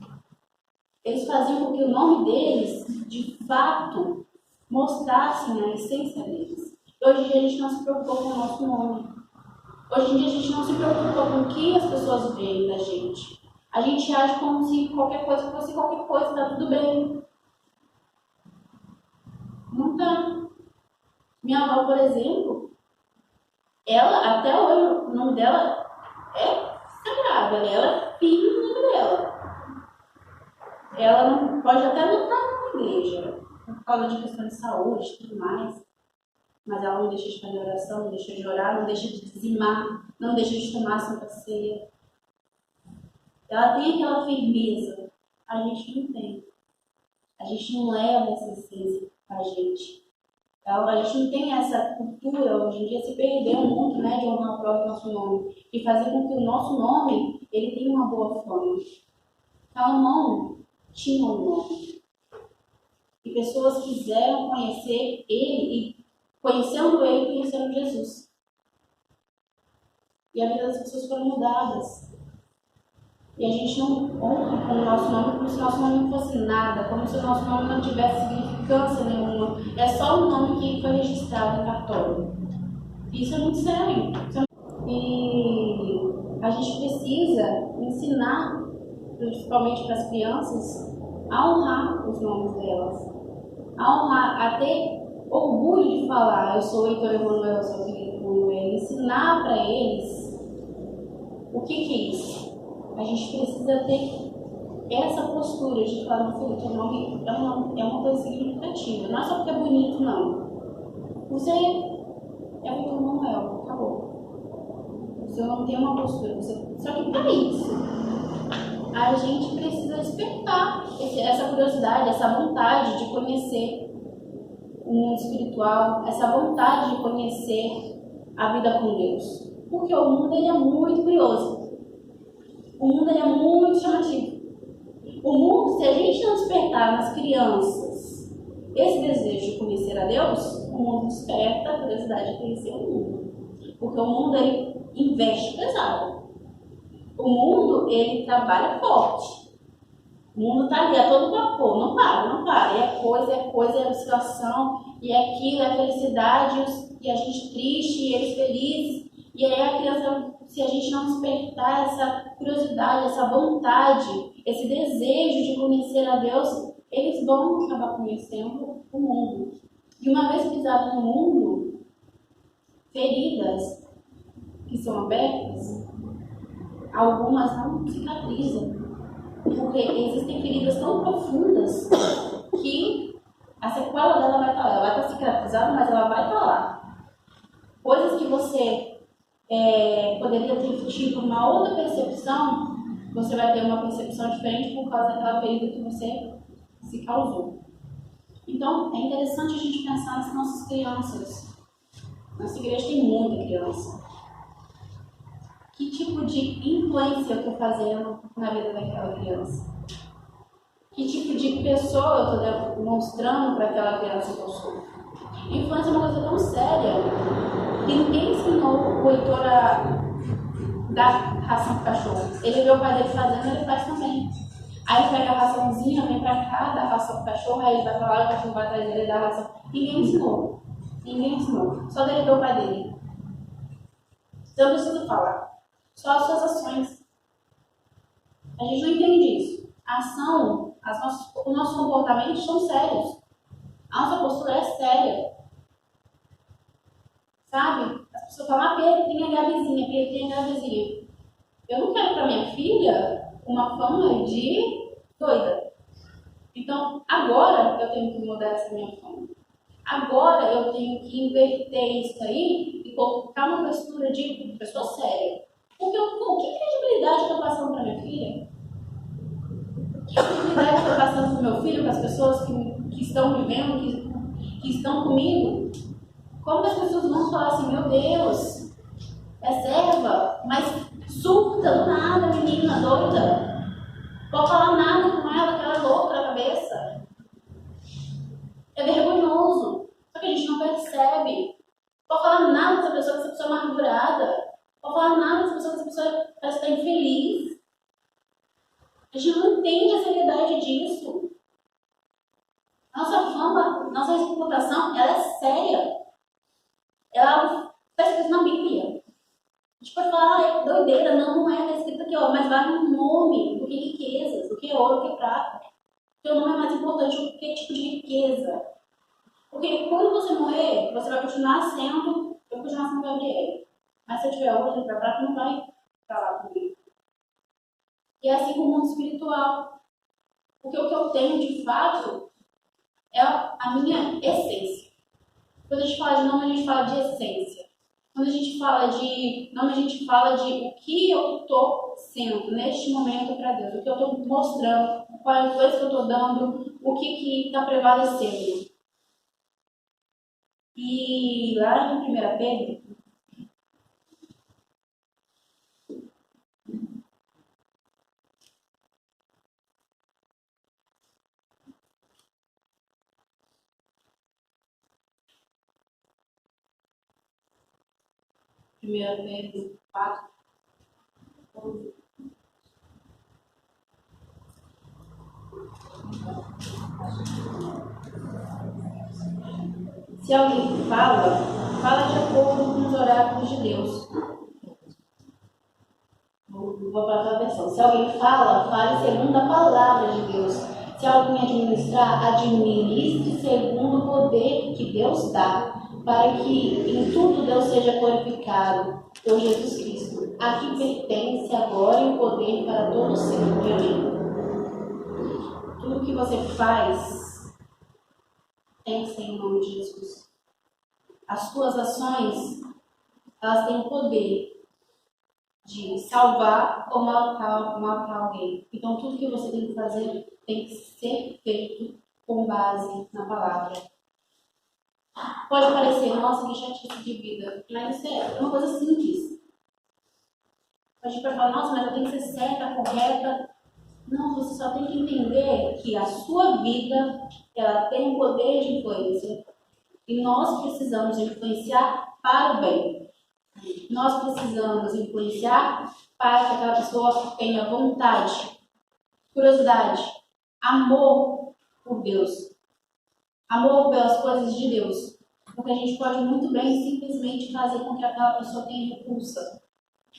Eles faziam com que o nome deles, de fato, mostrassem a essência deles. Hoje em dia a gente não se preocupa com o nosso nome. Hoje em dia a gente não se preocupa com o que as pessoas veem da gente. A gente age como se qualquer coisa fosse qualquer coisa, tá tudo bem. Não tá. Minha avó, por exemplo, ela, até hoje, o nome dela é sagrado. Ela é firme no nome dela. Ela não pode até não estar na igreja, por causa de questão de saúde e tudo mais. Mas ela não deixa de fazer oração, não deixa de orar, não deixa de dizimar, não deixa de tomar a Santa Ceia. Ela tem aquela firmeza. A gente não tem. A gente não leva essa essência com a gente. Então, a gente não tem essa cultura, hoje em dia se perdeu muito, né, de honrar o próprio nosso nome. E fazer com que o nosso nome, ele tenha uma boa fama. Salomão tinha um nome. E pessoas quiseram conhecer ele e conhecendo ele, conheceram Jesus. E a vida das pessoas foram mudadas. E a gente não honra com o nosso nome como se o nosso nome não fosse nada, como se o nosso nome não tivesse significância nenhuma. É só um nome que foi registrado em cartório. Isso é muito sério. E a gente precisa ensinar, principalmente para as crianças, a honrar os nomes delas. A honrar, a ter orgulho de falar, eu sou Heitor Emanuel, eu sou Felipe Emanuel. Ensinar para eles o que é isso. A gente precisa ter essa postura de falar, meu filho, teu nome é uma coisa significativa. Não é só porque é bonito, não. Você é o Heitor Emanuel, acabou. O seu nome tem uma postura. Só que para isso, a gente precisa despertar essa curiosidade, essa vontade de conhecer o mundo espiritual, essa vontade de conhecer a vida com Deus. Porque o mundo ele é muito curioso. O mundo ele é muito chamativo. O mundo, se a gente não despertar nas crianças esse desejo de conhecer a Deus, o mundo desperta a curiosidade de conhecer o mundo. Porque o mundo ele investe pesado. O mundo ele trabalha forte. O mundo está ali a todo vapor, não para. E é coisa, é oscilação, e é aquilo, é felicidade, e a gente triste, e eles felizes. E aí a criança, se a gente não despertar essa curiosidade, essa vontade, esse desejo de conhecer a Deus, eles vão acabar conhecendo o mundo. E uma vez pisado no mundo, feridas que são abertas, algumas não cicatrizam. Porque existem feridas tão profundas que a sequela dela vai estar lá. Ela vai estar cicatrizada, mas ela vai estar lá. Coisas que você poderia ter tido uma outra percepção, você vai ter uma percepção diferente por causa daquela ferida que você se causou. Então, é interessante a gente pensar nas nossas crianças. Nossa igreja tem muita criança. Que tipo de influência eu estou fazendo na vida daquela criança? Que tipo de pessoa eu estou demonstrando para aquela criança que eu sou? Influência é uma coisa tão séria que ninguém ensinou o Heitor a dar ração para cachorro. Ele vê o pai dele fazendo, ele faz também. Aí ele pega a raçãozinha, vem para cá, dá ração para cachorro, aí ele vai para lá, o cachorro vai atrás dele e dá ração. Ninguém ensinou. Só dele ver o pai dele. Então eu preciso falar. Só as suas ações. A gente não entende isso. A ação, os nossos comportamentos são sérios. A nossa postura é séria. Sabe? As pessoas falam, Pedro tem a Gabizinha. Eu não quero para minha filha uma fama de doida. Então, agora eu tenho que mudar essa minha fama. Agora eu tenho que inverter isso aí e colocar uma postura de pessoa séria. Porque que credibilidade eu estou passando para minha filha? Que credibilidade eu estou passando para o meu filho, para as pessoas que estão vivendo, que estão comigo? Como as pessoas vão falar assim, meu Deus, é serva, mas surta do nada, menina doida. Pode falar nada com ela, que ela é louca na cabeça. É vergonhoso. Só que a não percebe. Pode falar nada dessa pessoa, que essa pessoa é amargurada. Pode falar nada dessa pessoa, que essa pessoa parece estar infeliz. A gente não entende a seriedade disso. Nossa fama, nossa reputação, ela é séria. Ela está escrito na Bíblia. A gente pode falar, é doideira, não é, está escrito aqui, ó, mas vale um nome do que riquezas, do que ouro, do que prata. Teu nome é mais importante do que tipo de riqueza. Porque quando você morrer, você vai continuar sendo, eu vou continuar sendo Gabriel. Mas se eu tiver ouro, se eu tiver prata, não vai estar lá comigo. E é assim com o mundo espiritual. Porque o que eu tenho de fato é a minha essência. Quando a gente fala de nome, a gente fala de essência. Quando a gente fala de nome, a gente fala de o que eu estou sendo neste momento para Deus. O que eu estou mostrando, qual é a coisa que eu estou dando, o que está prevalecendo. E lá em 1 Pedro, Primeira Pedro 4, 11. Se alguém fala, fala de acordo com os oráculos de Deus. Vou para a versão. Se alguém fala, fale segundo a palavra de Deus. Se alguém administrar, administre segundo o poder que Deus dá, para que em tudo Deus seja glorificado por Jesus Cristo. A que pertence agora o poder para todo sempre. Amém. Tudo que você faz tem que ser em nome de Jesus. As suas ações, elas têm o poder de salvar ou matar alguém. Então, tudo que você tem que fazer tem que ser feito com base na palavra. Pode parecer, nossa, que chatice de vida, mas isso é uma coisa simples. A gente pode falar, nossa, mas eu tenho que ser certa, correta. Não, você só tem que entender que a sua vida, ela tem um poder de influência. E nós precisamos influenciar para o bem. Nós precisamos influenciar para que aquela pessoa tenha vontade, curiosidade, amor por Deus, amor pelas coisas de Deus. Porque a gente pode muito bem simplesmente fazer com que aquela pessoa tenha repulsa.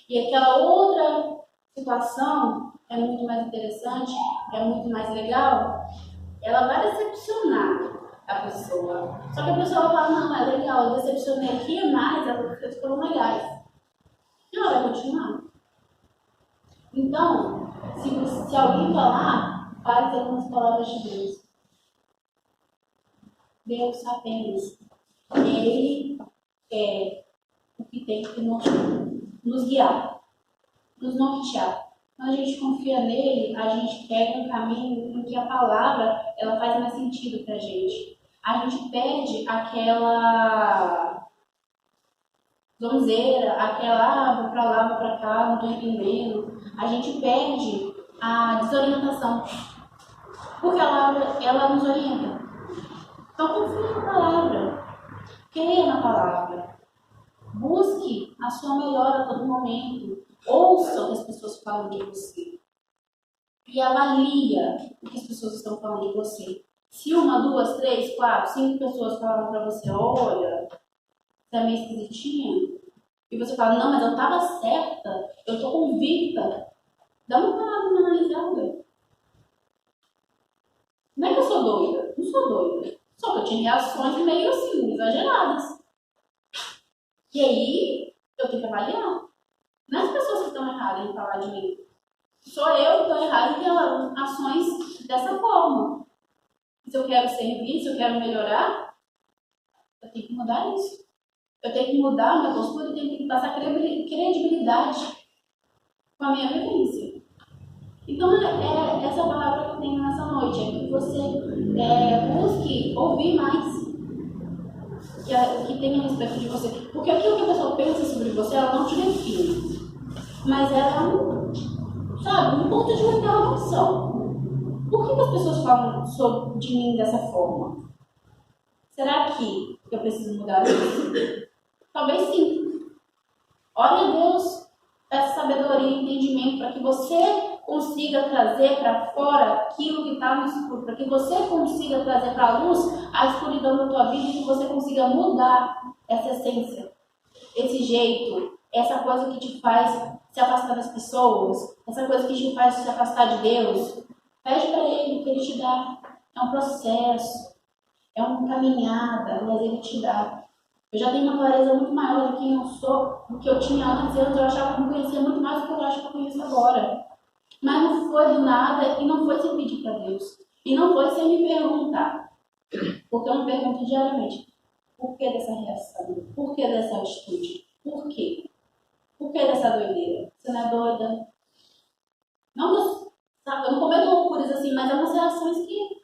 E aquela outra situação é muito mais interessante, é muito mais legal, ela vai decepcionar a pessoa. Só que a pessoa vai falar, não, é legal, eu decepcionei aqui, mas as coisas foram legais. E ela vai continuar. Então, se alguém falar, fale segundo as palavras de Deus. Deus apenas. Ele é o que tem que nos guiar, nos nortear. Quando a gente confia nele, a gente pega um caminho em que a palavra ela faz mais sentido pra gente. A gente perde aquela zonzeira, aquela vou pra lá, vou pra cá, não tô entendendo. A gente perde a desorientação. Porque a palavra, ela nos orienta. Então confie na palavra. Creia na palavra. Busque a sua melhora a todo momento. Ouça o que as pessoas falam de você. E avalia o que as pessoas estão falando de você. Se 1, 2, 3, 4, 5 pessoas falam para você, olha, você é meio esquisitinha, e você fala, não, mas eu estava certa, eu estou convicta, dá uma palavra analisada. Não é que eu sou doida, não sou doida. Só que eu tinha reações meio assim, exageradas. E aí, eu tenho que avaliar. Não é as pessoas que estão erradas em falar de mim. Sou eu que estou errada em ter ações dessa forma. Se eu quero servir, se eu quero melhorar, eu tenho que mudar isso. Eu tenho que mudar a minha postura, eu tenho que passar credibilidade com a minha vivência. Então, é essa palavra que eu tenho nessa noite. É que você busque ouvir mais o que tem a respeito de você. Porque aquilo que a pessoa pensa sobre você, ela não te define. Mas ela é um ponto de uma interrogação. Por que as pessoas falam de mim dessa forma? Será que que eu preciso mudar isso? Talvez sim. Ore a Deus, peça sabedoria e entendimento para que você consiga trazer para fora aquilo que está no escuro, para que você consiga trazer para a luz a escuridão da tua vida e que você consiga mudar essa essência, esse jeito, essa coisa que te faz se afastar das pessoas, essa coisa que te faz se afastar de Deus. Pede para Ele que Ele te dá. É um processo, é uma caminhada, mas Ele te dá. Eu já tenho uma clareza muito maior de quem eu sou do que eu tinha antes. Eu achava que eu me conhecia muito mais do que eu acho que eu conheço agora. Mas não foi do nada e não foi sem pedir para Deus. E não foi sem me perguntar. Porque eu me pergunto diariamente: por que dessa reação? Por que dessa atitude? Por quê? Por que dessa doideira? Você não é doida? Não, sabe, eu não cometo loucuras assim, mas é umas reações que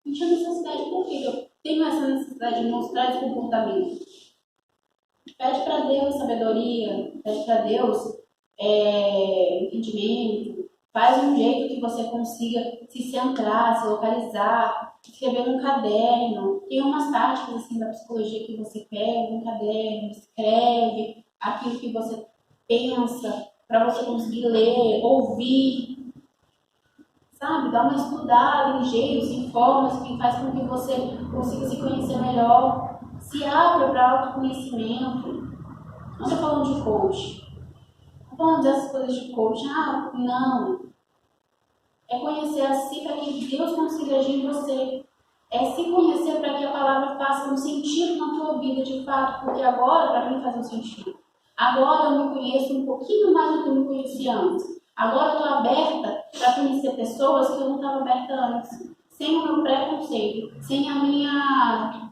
a gente tem necessidade. Por que eu tenho essa necessidade de mostrar esse comportamento? Pede para Deus sabedoria, pede para Deus entendimento. Faz um jeito que você consiga se centrar, se localizar, escrever num caderno. Tem umas táticas assim da psicologia que você pega um caderno, escreve aquilo que você pensa, para você conseguir ler, ouvir, sabe? Dá uma estudada em jeitos, em formas que faz com que você consiga se conhecer melhor. Se abra para autoconhecimento. Não estou falando de coach. Não estou falando dessas coisas de coach. Não. É conhecer a si para que Deus consiga agir em você. É se conhecer para que a palavra faça um sentido na tua vida de fato. Porque agora, para mim, faz um sentido. Agora eu me conheço um pouquinho mais do que eu me conhecia antes. Agora eu estou aberta para conhecer pessoas que eu não estava aberta antes. Sem o meu preconceito. Sem a minha...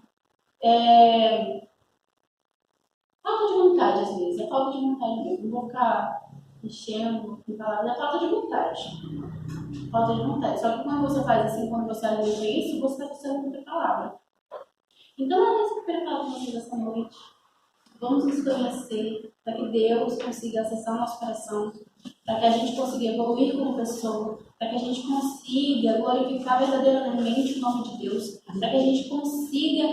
falta de vontade, às vezes. É falta de vontade mesmo. Não vou ficar enchendo com palavras. É falta de vontade. Falta de vontade. Só que quando você faz assim, quando você alimenta isso, você está funcionando com a palavra. Então, é isso que eu queria falar com vocês essa noite. Vamos nos conhecer, para que Deus consiga acessar o nosso coração, para que a gente consiga evoluir como pessoa, para que a gente consiga glorificar verdadeiramente o nome de Deus, para que a gente consiga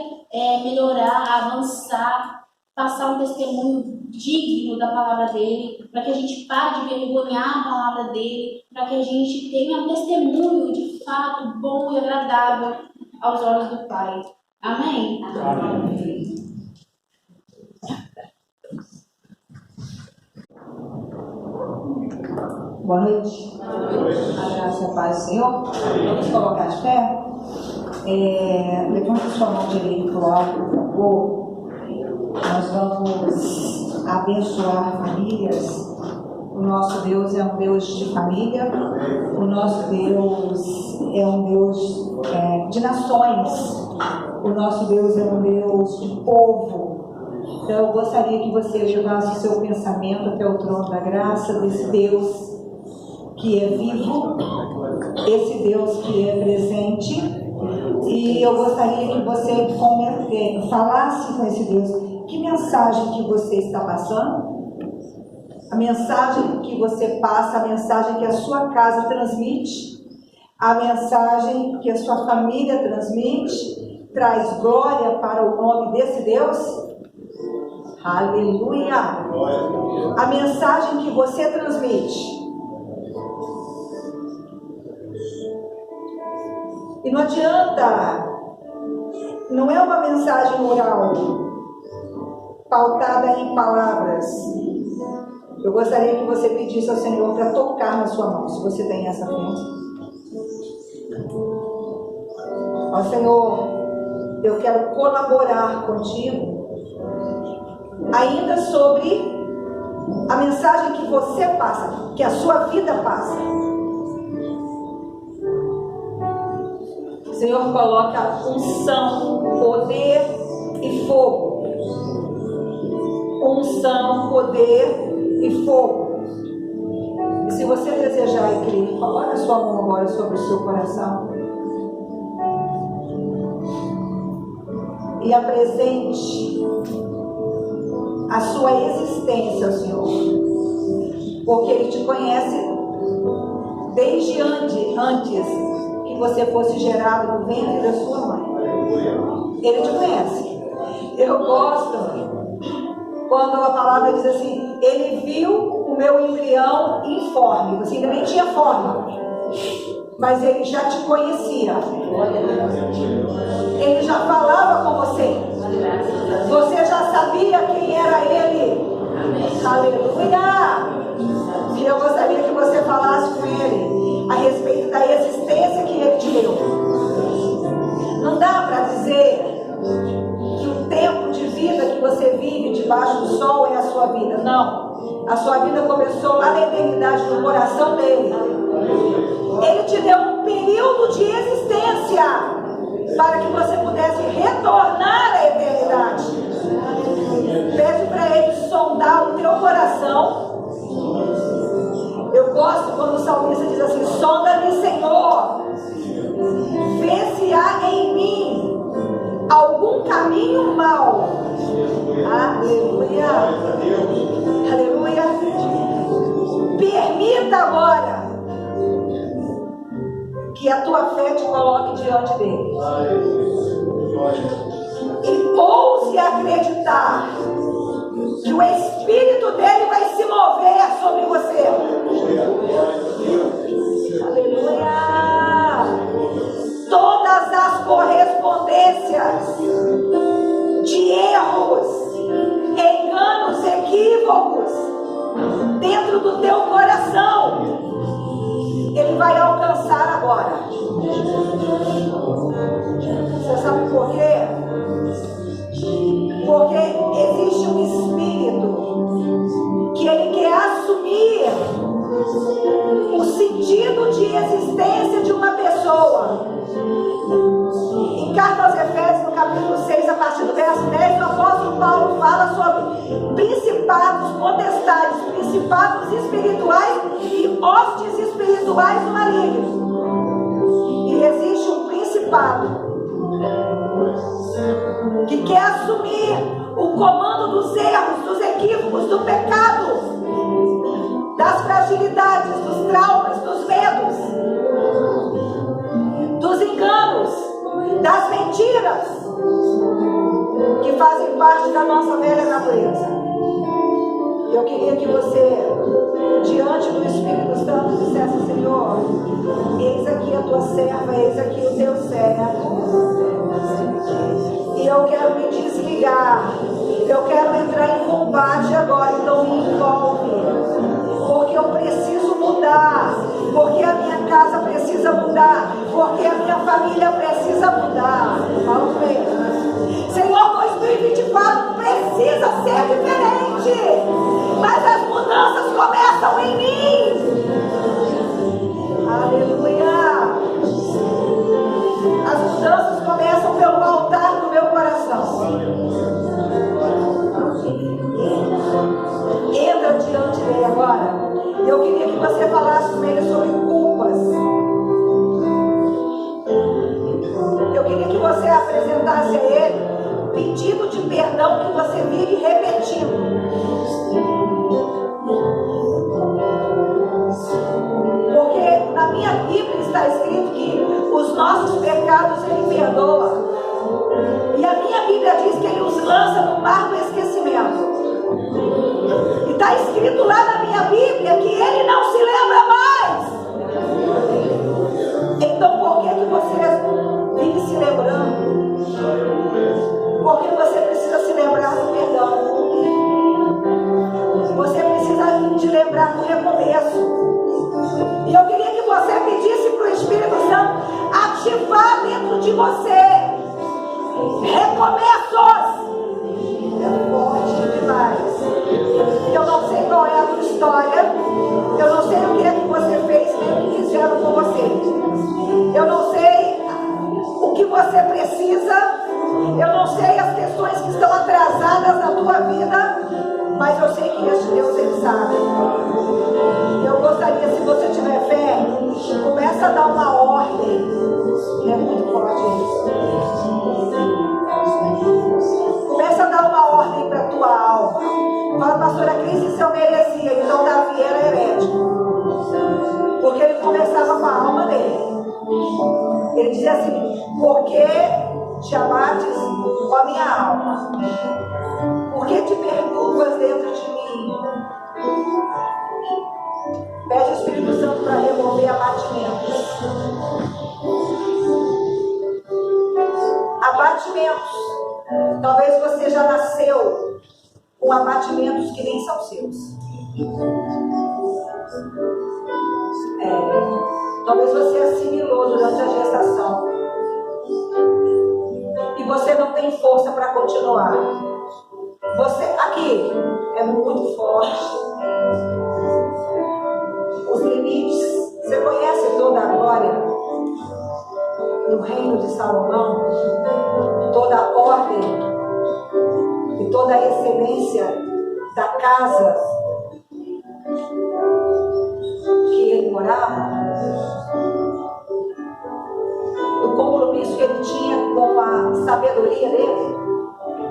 melhorar, avançar, passar um testemunho digno da palavra dele, para que a gente pare de vergonhar a palavra dele, para que a gente tenha um testemunho de fato bom e agradável aos olhos do Pai. Amém? Amém. Boa noite. A graça e a paz do Senhor. Vamos colocar de pé. Levante sua mão direita para o alto, por favor. Nós vamos abençoar famílias. O nosso Deus é um Deus de família. O nosso Deus é um Deus de nações. O nosso Deus é um Deus de povo. Então eu gostaria que você levasse o seu pensamento até o trono da graça desse Deus que é vivo, esse Deus que é presente, e eu gostaria que você falasse com esse Deus. Que mensagem que você está passando? A mensagem que você passa, a mensagem que a sua casa transmite, a mensagem que a sua família transmite, traz glória para o nome desse Deus? Aleluia! A mensagem que você transmite. E não adianta, não é uma mensagem oral, pautada em palavras. Eu gostaria que você pedisse ao Senhor para tocar na sua mão, se você tem essa fé. Ó Senhor, eu quero colaborar contigo, ainda sobre a mensagem que você passa, que a sua vida passa. O Senhor coloca unção, poder e fogo. Unção, poder e fogo. E se você desejar e crer, coloque a sua mão agora sobre o seu coração. E apresente a sua existência ao Senhor. Porque Ele te conhece desde antes que você fosse gerado no ventre da sua mãe. Ele te conhece. Eu gosto quando a palavra diz assim: ele viu o meu embrião informe. Você ainda nem tinha forma, mas ele já te conhecia. Ele já falava com você. Você já sabia quem era ele. Aleluia! E eu gostaria que você falasse com ele a respeito da existência que ele te deu. Não dá para dizer que o tempo de vida que você vive debaixo do sol é a sua vida. Não. A sua vida começou lá na eternidade, no coração dele. Ele te deu um período de existência para que você pudesse retornar à eternidade. Pede para ele sondar o teu coração. Eu gosto quando o salmista diz assim: sonda-me, Senhor, vê se há em mim algum caminho mau. Aleluia. Aleluia. Permita agora que a tua fé te coloque diante dele. E ouse acreditar que o Espírito dele vai se mover sobre você. Aleluia. Todas as correspondências de erros, enganos, equívocos dentro do teu coração, ele vai alcançar agora. Você sabe por quê? Porque existe um espírito que ele quer assumir o sentido de existência de uma pessoa. Em carta aos Efésios, no capítulo 6, a partir do verso 10, o apóstolo Paulo fala sobre principados, potestades, principados espirituais e hostes espirituais do maligno. E existe um principado que quer assumir o comando dos erros, dos equívocos, do pecado, das fragilidades, dos traumas, dos medos, dos enganos, das mentiras que fazem parte da nossa velha natureza. Eu queria que você, diante do Espírito Santo, dissesse: Senhor, eis aqui a tua serva, eis aqui o teu servo. E eu quero me desligar. Eu quero entrar em combate agora. Então me envolve. Porque eu preciso mudar. Porque a minha casa precisa mudar. Porque a minha família precisa mudar. Senhor, 2024 precisa ser diferente. Mas as mudanças começam em mim. Aleluia. As mudanças começam pelo altar do meu coração. Entra diante dele agora. Eu queria que você falasse com ele sobre culpas. Eu queria que você apresentasse a ele pedido de perdão que você vive repetindo. Porque na minha Bíblia está escrito que os nossos pecados ele perdoa. E a minha Bíblia diz que ele os lança no mar do esquecimento. E está escrito lá na minha Bíblia que ele não se lembra mais. Então por que você vive se lembrando? Porque você precisa se lembrar do perdão. Você precisa te lembrar do recomeço. E eu queria que você pedisse para o Espírito Santo ativar dentro de você recomeços. É forte demais. Eu não sei qual é a tua história. Eu não sei o que é que você fez, nem o que fizeram com você. Eu não sei o que você precisa. Eu não sei as questões que estão atrasadas na tua vida. Mas eu sei que este Deus, ele sabe. Eu gostaria, se você tiver fé, começa a dar uma ordem. É muito forte isso. Começa a dar uma ordem para a tua alma. Fala, pastora Cris, isso eu merecia. Então Davi era herético. Porque ele conversava com a alma dele. Ele dizia assim: porque te abates Ó minha alma, por que te perturbas dentro de mim? Pede ao Espírito Santo para remover abatimentos. Abatimentos. Talvez você já nasceu com abatimentos que nem são seus. Talvez você assimilou durante a gestação. E você não tem força para continuar. Você aqui é muito forte. Os limites. Você conhece toda a glória do reino de Salomão? Toda a ordem e toda a excelência da casa que ele morava? O compromisso que ele tinha com a sabedoria dele,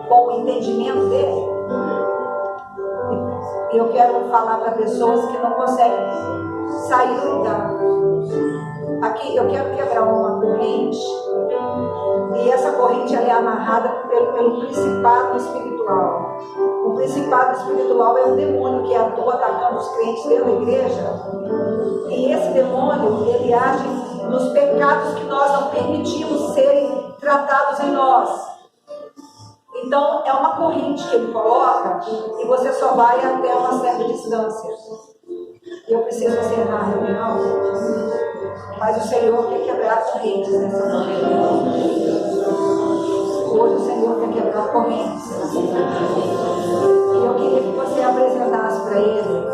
com o entendimento dele. E eu quero falar para pessoas que não conseguem sair do lugar. Aqui eu quero quebrar uma corrente. E essa corrente ela é amarrada pelo principado espiritual. O principado espiritual é um demônio que atua atacando os crentes dentro da igreja. E esse demônio, ele age nos pecados que nós não permitimos serem tratados em nós. Então, é uma corrente que ele coloca e você só vai até uma certa distância. Eu preciso encerrar a reunião, mas o Senhor quer quebrar correntes nessa manhã. Hoje o Senhor quer quebrar correntes. E eu queria que você apresentasse para Ele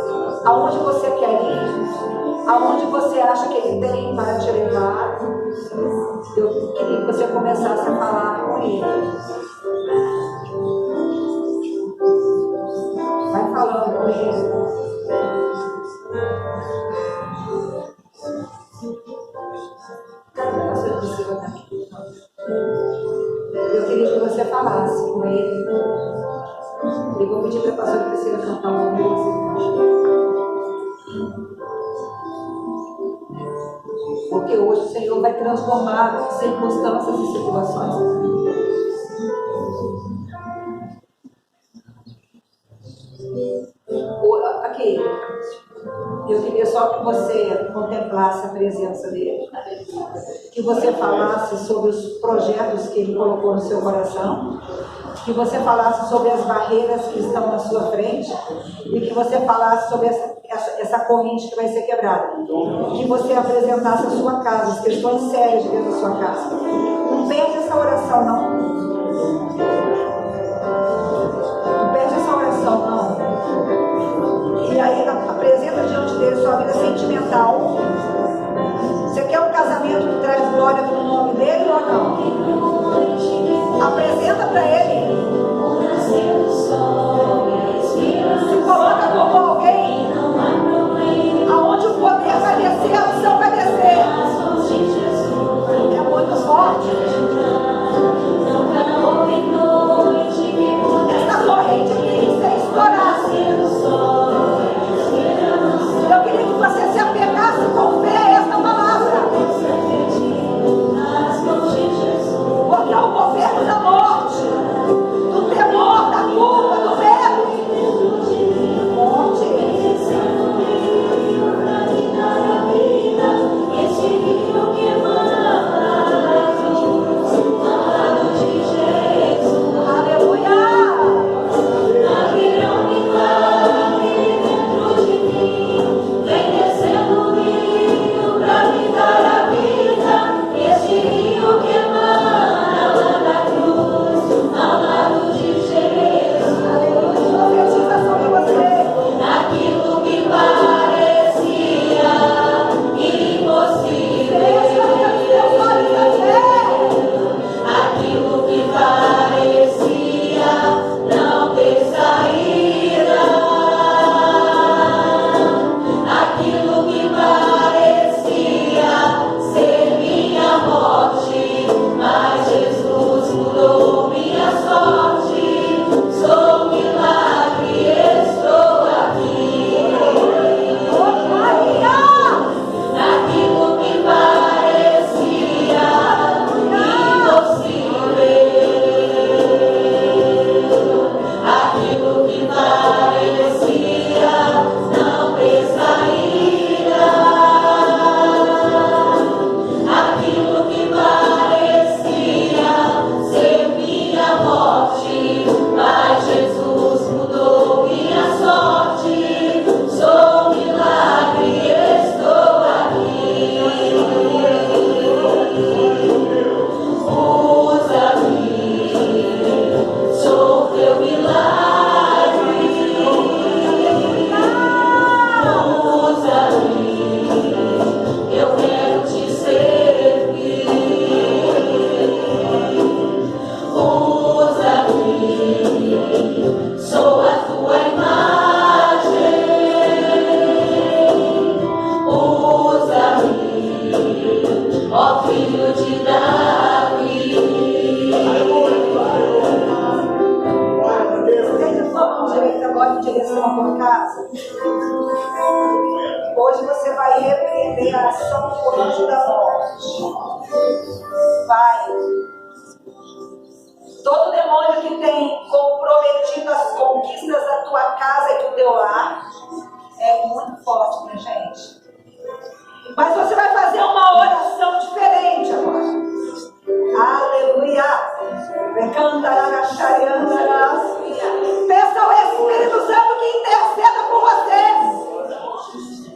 aonde você quer ir, aonde você acha que Ele tem para te levar. Eu queria que você começasse a falar com Ele. Vai falando com Ele. Eu queria que você falasse com ele. Eu vou pedir para a pastora Priscila cantar uma música. Porque hoje o Senhor vai transformar circunstâncias e situações. Aqui, eu queria só que você contemplasse a presença dele, que você falasse sobre os projetos que ele colocou no seu coração, que você falasse sobre as barreiras que estão na sua frente e que você falasse sobre essa corrente que vai ser quebrada, que você apresentasse a sua casa, as questões sérias dentro da sua casa. Não perde essa oração, não. Não perde essa oração, não. E aí apresenta diante dele sua vida sentimental. Você quer um casamento que traz glória para o nome dele ou não? Apresenta para ele. Se coloca como alguém aonde o poder vai descer, a unção vai descer. É muito forte. Essa corrente aqui sem estourar. Eu queria que você se apegasse com fé. casa. Hoje você vai repreender a ação do anjo da morte. Vai. Todo demônio que tem comprometido as conquistas da tua casa e do teu lar é muito forte, minha gente. Mas você vai fazer uma oração diferente agora. Aleluia. Peça ao Espírito Santo que interceda por você.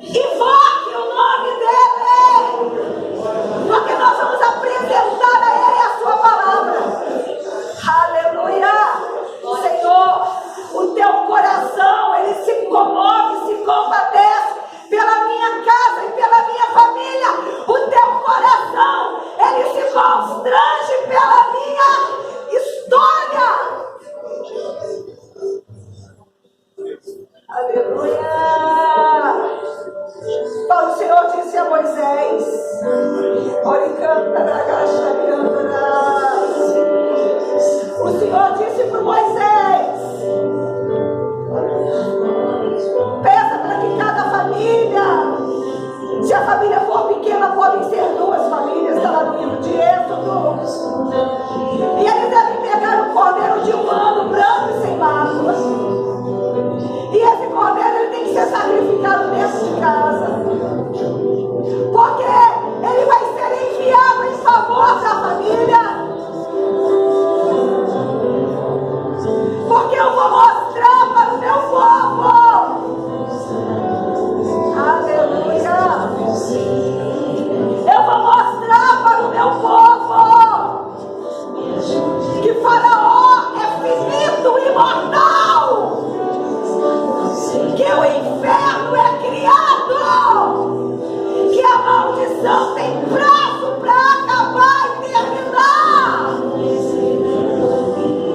Invoque o nome dele. Porque nós vamos apresentar a ele a sua palavra. Aleluia. Senhor, o teu coração, ele se comove, se compadece pela minha casa e pela minha família. O teu coração, ele se constrange pela minha história. Aleluia. O Senhor disse a Moisés: o Senhor disse para Moisés: peça para que cada família, se a família for pequena, podem ser 2 famílias, está lá no livro de Êxodo. E eles devem pegar um cordeiro de 1 ano, branco e sem mácula. E esse cordeiro, ele tem que ser sacrificado dentro de casa. Porque ele vai ser enviado em favor da família. Porque eu vou mostrar para o meu povo. Aleluia. Eu vou mostrar para o meu povo que Faraó é finito e mortal. Que o inferno é criado. Que a maldição tem prazo para acabar e terminar.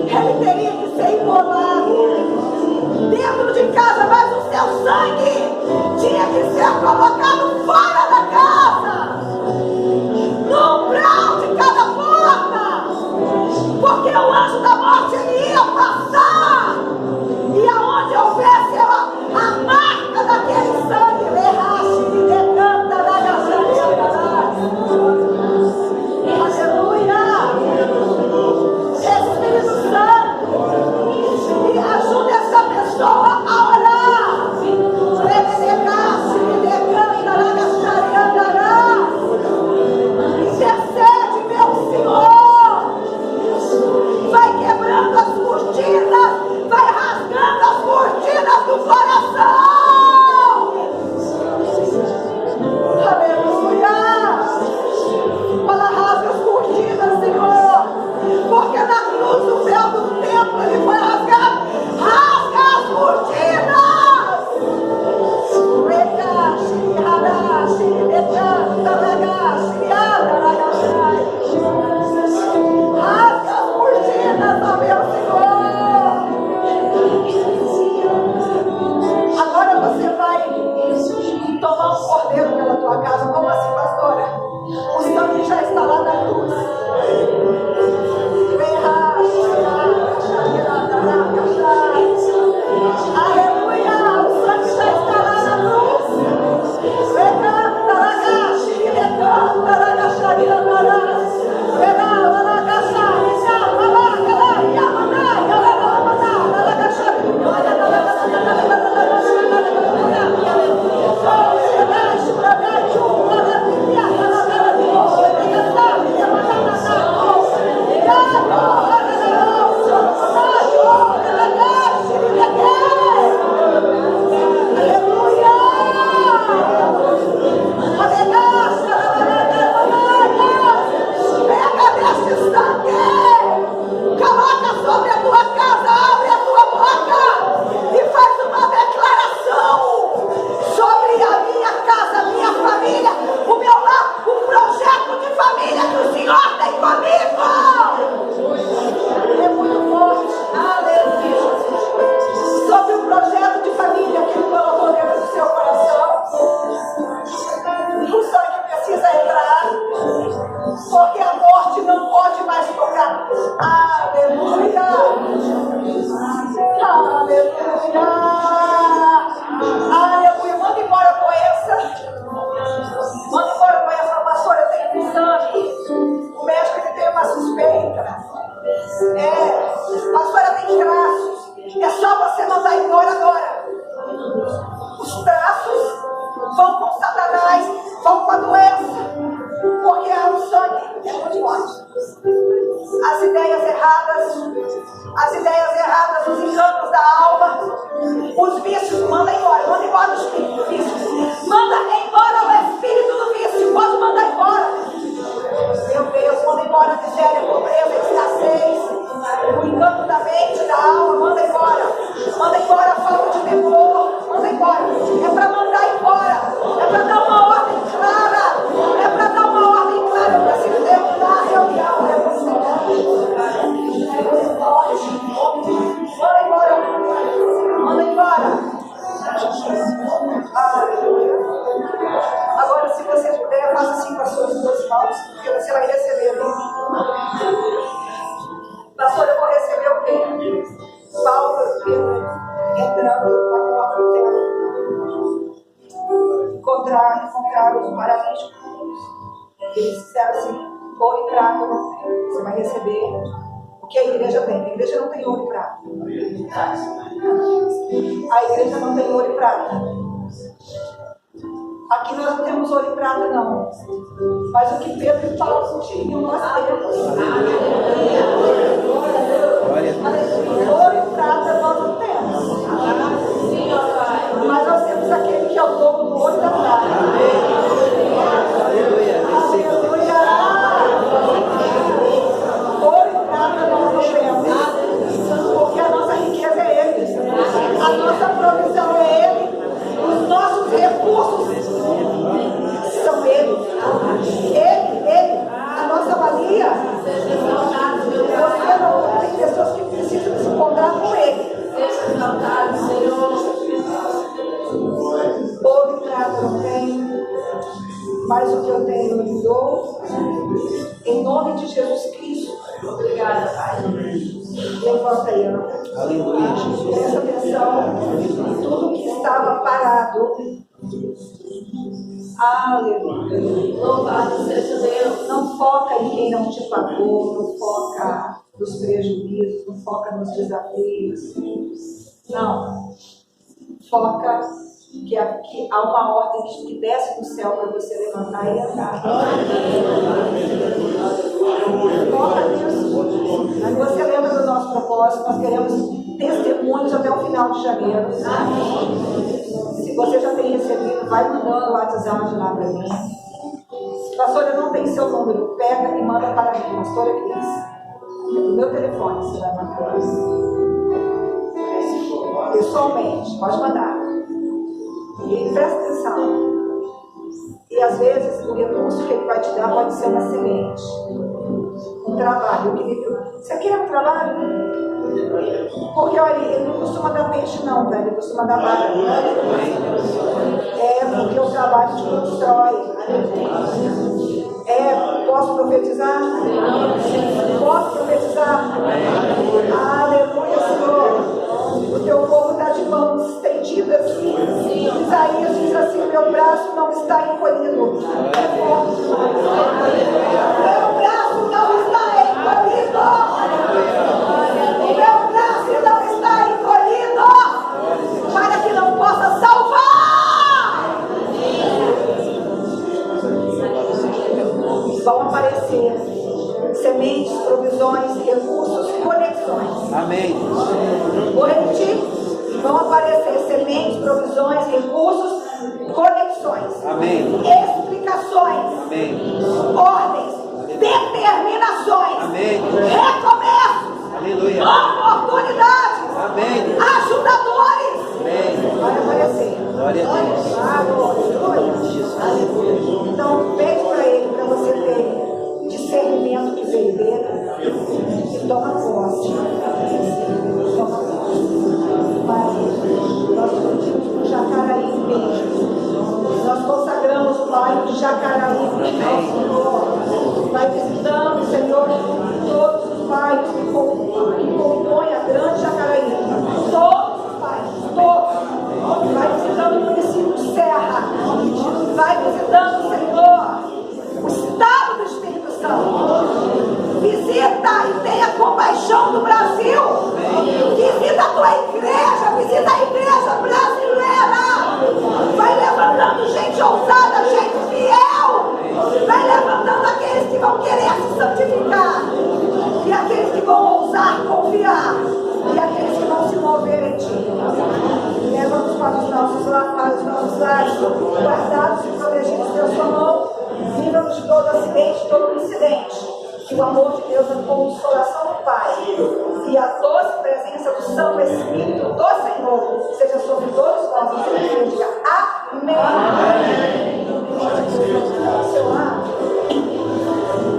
Ele teria que ser imolado dentro de casa, mas o seu sangue tinha que ser colocado fora da casa, no umbral de cada porta, porque o anjo da morte ele ia passar, e aonde houvesse a marca daquele sangue, aleluia. Espírito Santo, e ajude essa pessoa a orar. Intercede, meu Senhor. Vai quebrando as cortinas, vai rasgando as cortinas do coração. Aleluia. Fala, rasga as cortinas, Senhor. Porque na cruz do véu do templo ele foi rasgado. Rasga as cortinas. Rasga as cortinas, ó meu Senhor. Agora você vai tomar um cordeiro pela tua casa. Como assim, pastora? O sangue já está lá na cruz. Aleluia, o sangue já está lá na cruz. os traços, vão com Satanás, vão com a doença, porque o sangue é muito forte. As ideias erradas, os enganos da alma, os vícios, manda embora o espírito do vício. Manda embora o espírito do vício, pode mandar embora. Meu Deus, manda embora a miséria, a pobreza, a escassez, o engano da mente, da alma, manda embora a falta de temor, manda embora. É para mandar embora, é para dar uma ordem clara, eu preciso terminar a reunião, manda embora. Agora, se você puder, faça assim com as suas duas mãos, porque você vai receber. Pastor, eu vou receber o quê? Paulo entrando na porta do templo. Encontrar os paralíticos. Eles disseram assim: ouro e prata não tem. Você vai receber o que a igreja tem. A igreja não tem ouro e prata. A igreja não tem ouro e prata. Aqui nós não temos ouro e prata, não. Mas o que Pedro e Paulo tinham, nós temos. Ouro e prata nós não temos. Mas nós temos aquele que é o dono do ouro e da prata. Aleluia. Ouro e prata nós não temos. Porque a nossa riqueza é Ele. A nossa provisão é Ele. Os nossos recursos são Ele. A nossa valia. Você não tem pessoas que precisam se encontrar com Ele. Ouro e prata não tenho, mas o que eu tenho eu lhe dou. Em nome de Jesus Cristo. Obrigada, Pai. Levanta aí, Ana. Aleluia, Jesus. Presta atenção. Tudo que estava parado. Aleluia. Louvado seja Deus. Não foca em quem não te pagou, não foca nos prejuízos, não foca nos desafios. Não. Foca que aqui há uma ordem que desce do céu para você levantar e andar. Foca nisso. Você lembra do nosso propósito? Nós queremos testemunhos até o final de janeiro. Se você já tem recebido, vai mandando o WhatsApp lá para mim. Pastora, eu não tenho seu número. Pega e manda para mim. Pastora Cris. É do meu telefone, você vai mandar. Pessoalmente, pode mandar. E presta atenção. E às vezes o recurso que ele vai te dar pode ser uma semente. Um trabalho. Você quer um trabalho? Porque olha, ele não costuma dar peixe não, velho. Ele costuma dar vara. Porque o trabalho te constrói. Posso profetizar? Posso profetizar? Aleluia, Senhor. O teu povo está de mãos estendidas. Isaías diz assim: meu braço não está encolhido. Meu braço não está encolhido. O meu braço não está encolhido para que não possa salvar. Vão aparecer sementes, provisões, recursos, conexões. Amém. Vou repetir. Vão aparecer sementes, provisões, recursos, conexões. Amém. Explicações. Amém. Ordens. Determinações. Amém. Recomeços. Aleluia. Oportunidades. Amém. Ajudadores. Amém. Vai aparecer. Glória a Deus. Aleluia. Então, pede para Ele, para você ter discernimento que veio dele, e toma posse. Toma posse. Pai, nós pedimos para o Jacaraí mesmo. Nós consagramos o bairro de Jacaraí ao Senhor. Vai visitando, Senhor, todos os bairros que compõem a grande Jacaraí. Todos os bairros, todos. Vai visitando o município de Serra. Vai visitando, Senhor, o estado do Espírito Santo. Visita e tenha compaixão do Brasil. Visita a tua igreja, visita a igreja brasileira. os nossos lares, guardados e protegidos pela sua mão, livra-nos de todo acidente, de todo incidente. Que o amor de Deus, a consolação do Pai e a doce presença do Santo Espírito do Senhor seja sobre todos nós. Você diga amém.